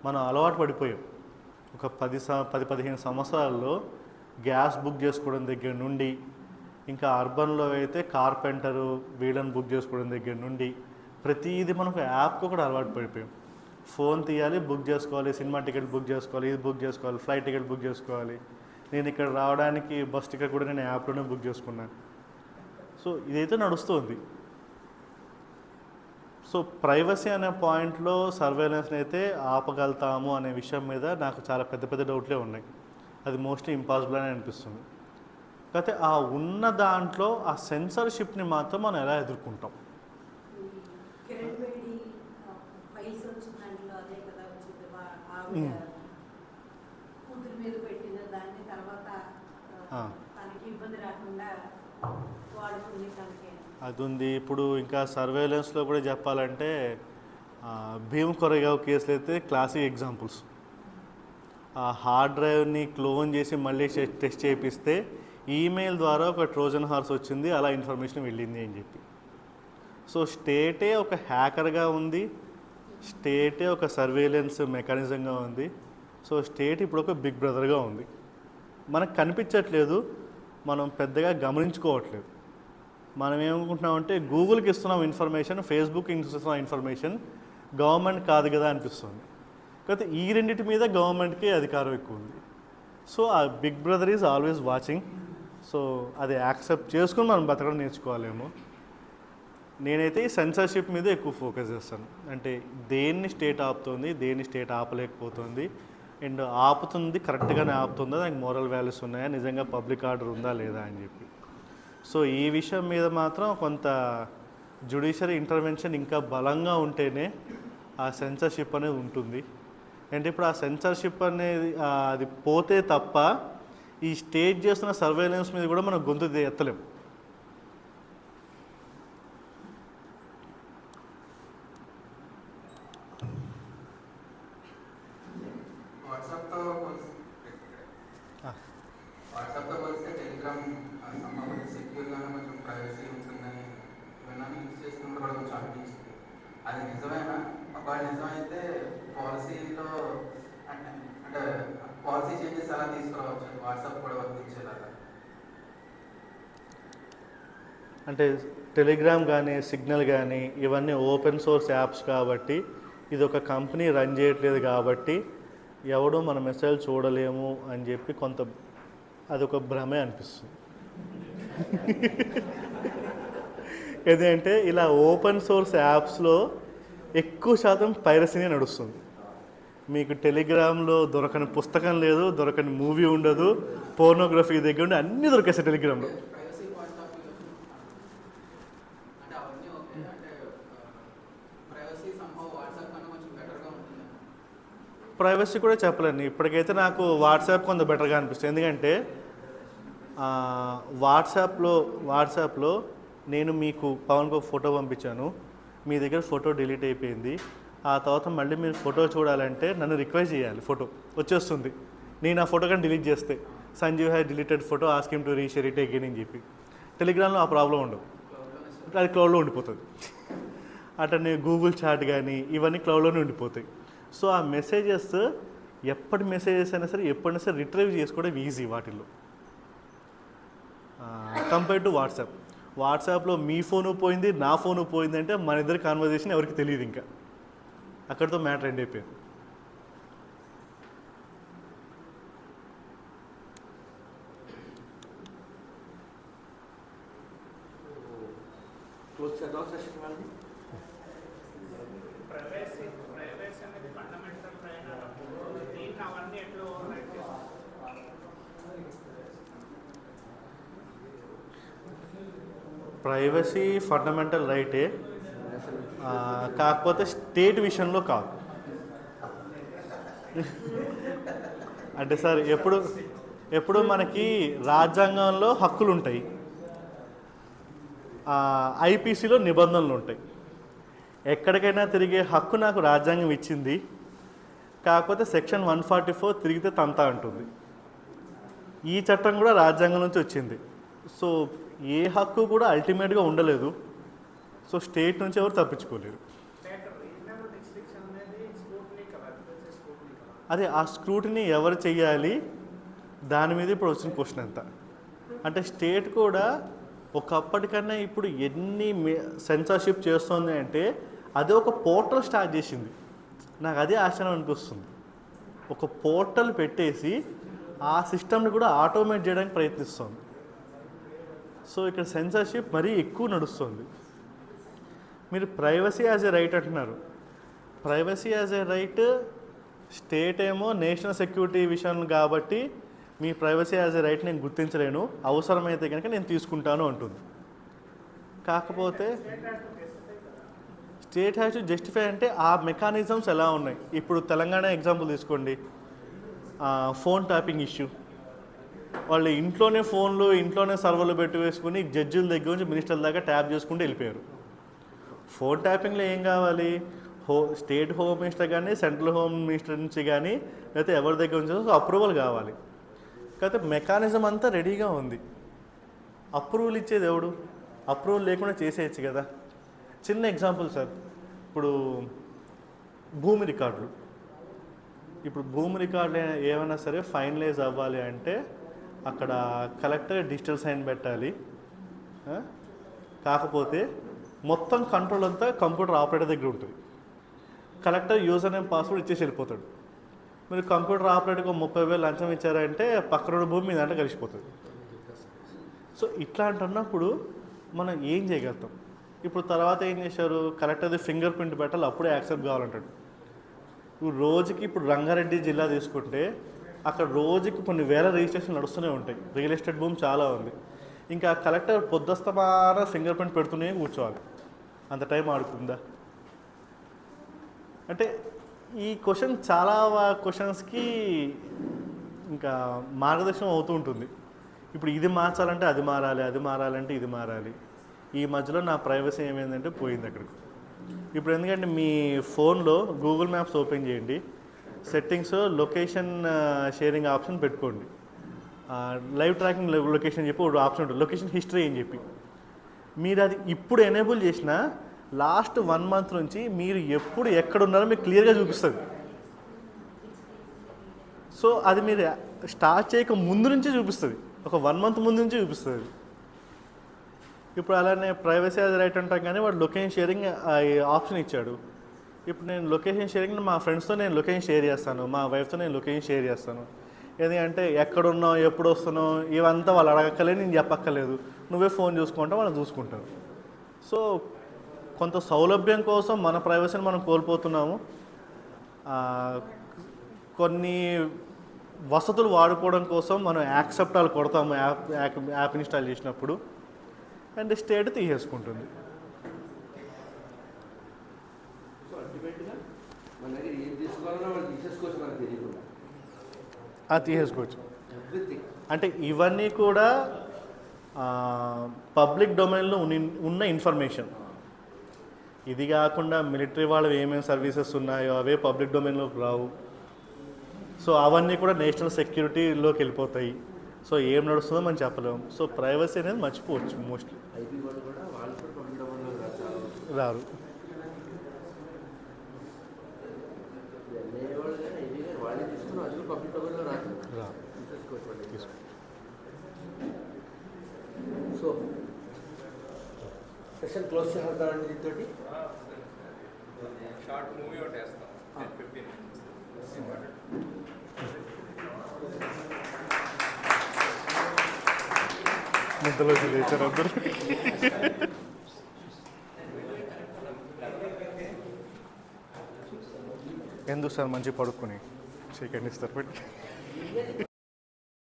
మనం అలవాటు పడిపోయాం. ఒక 10-15 సంవత్సరాల్లో గ్యాస్ బుక్ చేసుకోవడం దగ్గర నుండి, ఇంకా అర్బన్లో అయితే కార్పెంటరు వీళ్ళని బుక్ చేసుకోవడం దగ్గర నుండి ప్రతిదీ మనకు యాప్కి కూడా అలవాటు పడిపోయాం. ఫోన్ తీయాలి, బుక్ చేసుకోవాలి, సినిమా టికెట్ బుక్ చేసుకోవాలి, ఇది బుక్ చేసుకోవాలి, ఫ్లైట్ టికెట్ బుక్ చేసుకోవాలి. నేను ఇక్కడ రావడానికి బస్ టికెట్ కూడా నేను యాప్లోనే బుక్ చేసుకున్నాను. సో ఇదైతే నడుస్తుంది. సో ప్రైవసీ అనే పాయింట్లో సర్వేలెన్స్ని అయితే ఆపగలుగుతాము అనే విషయం మీద నాకు చాలా పెద్ద పెద్ద డౌట్లే ఉన్నాయి. అది మోస్ట్లీ ఇంపాసిబుల్ అని అనిపిస్తుంది. కాకపోతే ఆ ఉన్న దాంట్లో ఆ సెన్సర్షిప్ని మాత్రం మనం ఎలా ఎదుర్కొంటాం? కిరణ్ బేడి కూతురు మీద పెట్టిన దాన్ని తర్వాత తనకి ఇబ్బంది రాకుండా వాడుకుంది తనకి. అది ఉంది. ఇప్పుడు ఇంకా సర్వేలెన్స్లో కూడా చెప్పాలంటే భీమ్ కొరెగావ్ కేసులు అయితే క్లాసిక్ ఎగ్జాంపుల్స్. ఆ హార్డ్ డ్రైవ్ని క్లోన్ చేసి మళ్ళీ టెస్ట్ చేపిస్తే ఈమెయిల్ ద్వారా ఒక ట్రోజన్ హార్స్ వచ్చింది, అలా ఇన్ఫర్మేషన్ వెళ్ళింది అని చెప్పి. సో స్టేటే ఒక హ్యాకర్గా ఉంది, స్టేటే ఒక సర్వేలెన్స్ మెకానిజంగా ఉంది. సో స్టేట్ ఇప్పుడు ఒక బిగ్ బ్రదర్గా ఉంది. మనకు కనిపించట్లేదు, మనం పెద్దగా గమనించుకోవట్లేదు. మనం ఏమనుకుంటున్నామంటే గూగుల్కి ఇస్తున్నాం ఇన్ఫర్మేషన్, ఫేస్బుక్కి ఇస్తున్నాం ఇన్ఫర్మేషన్, గవర్నమెంట్ కాదు కదా అనిపిస్తుంది. కాకపోతే ఈ రెండింటి మీద గవర్నమెంట్కి అధికారం ఎక్కువ ఉంది. సో ఆ big brother is always watching. So అది యాక్సెప్ట్ చేసుకుని మనం బతకడం నేర్చుకోవాలేమో. నేనైతే ఈ సెన్సర్షిప్ మీద ఎక్కువ ఫోకస్ చేస్తాను. అంటే దేన్ని స్టేట్ ఆపుతుంది, దేన్ని స్టేట్ ఆపలేకపోతుంది, అండ్ ఆపుతుంది కరెక్ట్గానే ఆపుతుందా, దానికి మోరల్ వాల్యూస్ ఉన్నాయా, నిజంగా పబ్లిక్ ఆర్డర్ ఉందా లేదా అని చెప్పి. సో ఈ విషయం మీద మాత్రం కొంత జ్యుడిషియరీ ఇంటర్వెన్షన్ ఇంకా బలంగా ఉంటేనే ఆ సెన్సర్షిప్ అనేది ఉంటుంది. అంటే ఇప్పుడు ఆ సెన్సర్షిప్ అనేది అది పోతే తప్ప ఈ స్టేట్ చేస్తున్న సర్వేలెన్స్ మీద కూడా మనం గొంతు ఎత్తలేం. వాట్సాప్తో పోలిస్తే టెలిగ్రామ్ సెక్యూర్గానే కొంచెం ప్రైవసీ ఉంటుందని ఇవన్నీ యూజ్ చేస్తున్నప్పుడు కూడా కొంచెం అనిపించింది. అది నిజమేనా? ఒకవేళ నిజమైతే పాలసీలో అంటే పాలసీ చేంజెస్ ఎలా తీసుకురావచ్చు వాట్సాప్ కూడా వర్తించేలాగా? అంటే టెలిగ్రామ్ కానీ సిగ్నల్ కానీ ఇవన్నీ ఓపెన్ సోర్స్ యాప్స్ కాబట్టి, ఇది ఒక కంపెనీ రన్ చేయట్లేదు కాబట్టి ఎవడో మన మెసేజ్ చూడలేము అని చెప్పి కొంత అదొక భ్రమే అనిపిస్తుంది. ఎందుకంటే ఇలా ఓపెన్ సోర్స్ యాప్స్లో ఎక్కువ శాతం పైరసీనే నడుస్తుంది. మీకు టెలిగ్రామ్లో దొరకని పుస్తకం లేదు, దొరకని మూవీ ఉండదు, పోర్నోగ్రఫీ దగ్గర ఉండి అన్నీ దొరికేస్తాయి టెలిగ్రామ్లో. ప్రైవసీ కూడా చెప్పలేను. ఇప్పటికైతే నాకు వాట్సాప్ కొంత బెటర్గా అనిపిస్తుంది. ఎందుకంటే వాట్సాప్లో నేను మీకు పవన్కు ఫోటో పంపించాను, మీ దగ్గర ఫోటో డిలీట్ అయిపోయింది, ఆ తర్వాత మళ్ళీ మీరు ఫోటో చూడాలంటే నన్ను రిక్వెస్ట్ చేయాలి, ఫోటో వచ్చేస్తుంది. నేను ఆ ఫోటో కానీ డిలీట్ చేస్తే Sanjeev has deleted photo, ask him to reshare it again అని చెప్పి. టెలిగ్రామ్లో ఆ ప్రాబ్లం ఉండవు, అది క్లౌడ్లో ఉండిపోతుంది. అట్లనే గూగుల్ చాట్ కానీ ఇవన్నీ క్లౌడ్లోనే ఉండిపోతాయి. సో ఆ మెసేజెస్ ఎప్పటి మెసేజెస్ అయినా సరే ఎప్పుడైనా సరే రిట్రైవ్ చేసుకోవడం ఈజీ వాటిల్లో కంపేర్ టు వాట్సాప్లో మీ ఫోను పోయింది, నా ఫోను పోయింది అంటే మన ఇద్దరి కాన్వర్జేషన్ ఎవరికి తెలియదు, ఇంకా అక్కడితో మ్యాటర్ ఎండ్ అయిపోయింది. క్లోజ్ చేద్దాం సెషన్ వాళ్ళని. ప్రైవసీ అనేది ఫండమెంటల్ రైట్. దీన్ని అవన్నీ ఎట్లా ఓవర్రైట్ చేస్తారు? ప్రైవసీ ఫండమెంటల్ రైటే, కాకపోతే స్టేట్ విషయంలో కాదు. అంటే సార్ ఎప్పుడు మనకి రాజ్యాంగంలో హక్కులు ఉంటాయి, ఐపీసీలో నిబంధనలు ఉంటాయి. ఎక్కడికైనా తిరిగే హక్కు నాకు రాజ్యాంగం ఇచ్చింది, కాకపోతే సెక్షన్ 144 తిరిగితే తంతా అంటుంది. ఈ చట్టం కూడా రాజ్యాంగం నుంచి వచ్చింది. సో ఏ హక్కు కూడా అల్టిమేట్గా ఉండలేదు. సో స్టేట్ నుంచి ఎవరు తప్పించుకోలేరు. అదే ఆ స్క్రూటినీ ఎవరు చెయ్యాలి దాని మీద ఇప్పుడు వచ్చిన క్వశ్చన్ ఎంత అంటే, స్టేట్ కూడా ఒకప్పటికన్నా ఇప్పుడు ఎన్ని సెన్సార్షిప్ చేస్తుంది అంటే అదే ఒక పోర్టల్ స్టార్ట్ చేసింది. నాకు అదే ఆశ్చర్యం అనిపిస్తుంది. ఒక పోర్టల్ పెట్టేసి ఆ సిస్టమ్ని కూడా ఆటోమేట్ చేయడానికి ప్రయత్నిస్తుంది. సో ఇక్కడ సెన్సార్షిప్ మరీ ఎక్కువ నడుస్తుంది. మీరు ప్రైవసీ యాజ్ ఎ రైట్ అంటున్నారు. Privacy as a right state ఏమో నేషనల్ సెక్యూరిటీ విషయం కాబట్టి మీ ప్రైవసీ యాజ్ ఎ రైట్ నేను గుర్తించలేను, అవసరమైతే కనుక నేను తీసుకుంటాను అంటుంది. కాకపోతే స్టేట్ హ్యాస్ టు జస్టిఫై అంటే ఆ మెకానిజమ్స్ ఎలా ఉన్నాయి. ఇప్పుడు తెలంగాణ ఎగ్జాంపుల్ తీసుకోండి, ఫోన్ ట్యాపింగ్ ఇష్యూ. వాళ్ళు ఇంట్లోనే సర్వర్లు పెట్టి వేసుకుని జడ్జిల దగ్గర నుంచి మినిస్టర్ల దాకా ట్యాప్ చేసుకుంటూ వెళ్ళిపోయారు. ఫోన్ ట్యాపింగ్లో ఏం కావాలి, స్టేట్ హోమ్ మినిస్టర్ కానీ సెంట్రల్ హోమ్ మినిస్టర్ నుంచి కానీ లేకపోతే ఎవరి దగ్గర నుంచి అప్రూవల్ కావాలి. కాకపోతే మెకానిజం అంతా రెడీగా ఉంది. అప్రూవల్ ఇచ్చేది ఎవడు? అప్రూవల్ లేకుండా చేసేయచ్చు కదా. చిన్న ఎగ్జాంపుల్ సార్, ఇప్పుడు భూమి రికార్డులు ఏమైనా సరే ఫైనలైజ్ అవ్వాలి అంటే అక్కడ కలెక్టర్ డిజిటల్ సైన్ పెట్టాలి. కాకపోతే మొత్తం కంట్రోల్ అంతా కంప్యూటర్ ఆపరేటర్ దగ్గర ఉంటుంది. కలెక్టర్ యూజర్ నేమ్ పాస్వర్డ్ ఇచ్చేసి వెళ్ళిపోతాడు. మీరు కంప్యూటర్ ఆపరేటర్కి 30,000 లంచం ఇచ్చారంటే పక్కన భూమి మీ దాంట్లో కలిసిపోతుంది. సో ఇట్లాంటున్నప్పుడు మనం ఏం చేయగలుగుతాం? ఇప్పుడు తర్వాత ఏం చేశారు, కలెక్టర్ది ఫింగర్ ప్రింట్ పెట్టాలి, అప్పుడే యాక్సెప్ట్ కావాలంటాడు. రోజుకి ఇప్పుడు రంగారెడ్డి జిల్లా తీసుకుంటే అక్కడ రోజుకి కొన్ని వేల రిజిస్ట్రేషన్ నడుస్తూనే ఉంటాయి. రియల్ ఎస్టేట్ భూమి చాలా ఉంది. ఇంకా కలెక్టర్ పొద్దుస్తమాన ఫింగర్ ప్రింట్ పెడుతూనే కూర్చోవాలి. అంత టైం ఆడుకుందా? అంటే ఈ క్వశ్చన్ చాలా క్వశ్చన్స్కి ఇంకా మార్గదర్శనం అవుతూ ఉంటుంది. ఇప్పుడు ఇది మార్చాలంటే అది మారాలి, అది మారాలంటే ఇది మారాలి. ఈ మధ్యలో నా ప్రైవసీ ఏమైందంటే పోయింది అక్కడికి. ఇప్పుడు ఎందుకంటే మీ ఫోన్లో గూగుల్ మ్యాప్స్ ఓపెన్ చేయండి, సెట్టింగ్స్ లొకేషన్ షేరింగ్ ఆప్షన్ పెట్టుకోండి. లైవ్ ట్రాకింగ్ లొకేషన్ చెప్పి ఒక ఆప్షన్ ఉంటుంది, లొకేషన్ హిస్టరీ అని చెప్పి. మీరు అది ఇప్పుడు ఎనేబుల్ చేసినా లాస్ట్ 1 month నుంచి మీరు ఎప్పుడు ఎక్కడున్నారో మీకు క్లియర్గా చూపిస్తుంది. సో అది మీరు స్టార్ట్ చేయక ముందు నుంచే చూపిస్తుంది, ఒక 1 month ముందు నుంచి చూపిస్తుంది. ఇప్పుడు అలానే ప్రైవసీ యాజ్ రైట్ అంటాం, కానీ వాడు లొకేషన్ షేరింగ్ ఆప్షన్ ఇచ్చాడు. ఇప్పుడు నేను లొకేషన్ షేరింగ్ మా ఫ్రెండ్స్తో నేను లొకేషన్ షేర్ చేస్తాను, మా వైఫ్తో నేను లొకేషన్ షేర్ చేస్తాను. ఎందుకంటే ఎక్కడున్నావు, ఎప్పుడు వస్తున్నావు, ఇవంతా వాళ్ళు అడగక్కలేదు, నేను చెప్పక్కర్లేదు, నువ్వే ఫోన్ చూసుకుంటావు, వాళ్ళు చూసుకుంటారు. సో కొంత సౌలభ్యం కోసం మన ప్రైవసీని మనం కోల్పోతున్నాము. కొన్ని వసతులు వాడుకోవడం కోసం మనం యాక్సెప్టాలు కొడతాము యాప్ ఇన్స్టాల్ చేసినప్పుడు, అండ్ స్టేట్ తీసేసుకుంటుంది. సో అల్టిమేట్గా మన దగ్గర ఏం తీసుకోవాలన్నా వాళ్ళు తీసేసుకోవచ్చు, మనకు తెలియకుండా తీసేసుకోవచ్చు. ఎవ్రీథింగ్ అంటే ఇవన్నీ కూడా పబ్లిక్ డొమైన్లో ఉన్న ఇన్ఫర్మేషన్. ఇది కాకుండా మిలిటరీ వాళ్ళు ఏమేమి సర్వీసెస్ ఉన్నాయో అవే పబ్లిక్ డొమైన్లోకి రావు. సో అవన్నీ కూడా నేషనల్ సెక్యూరిటీలోకి వెళ్ళిపోతాయి. సో ఏం నడుస్తుందో మనం చెప్పలేము. సో ప్రైవసీ అనేది మర్చిపోవచ్చు మోస్ట్లీ. ఐపీ వాళ్ళు కూడా పబ్లిక్ డొమైన్లో రారు. వాళ్ళు కానీ ఐపీ కానీ వాళ్ళే తీసుకుని అది పబ్లిక్ డొమైన్లో రాదు, తీసేసుకోవచ్చు వాళ్ళు. సో సెషన్ క్లోజ్ చేస్తామండి దీంతో. షార్ట్ మూవీ ఒకటి వేస్తాం 15 minutes. నిద్రలో లేచారు అందరూ. ఎందుకు సార్ మంచి పడుకొని సెకండ్ ఇస్తారు పెట్టి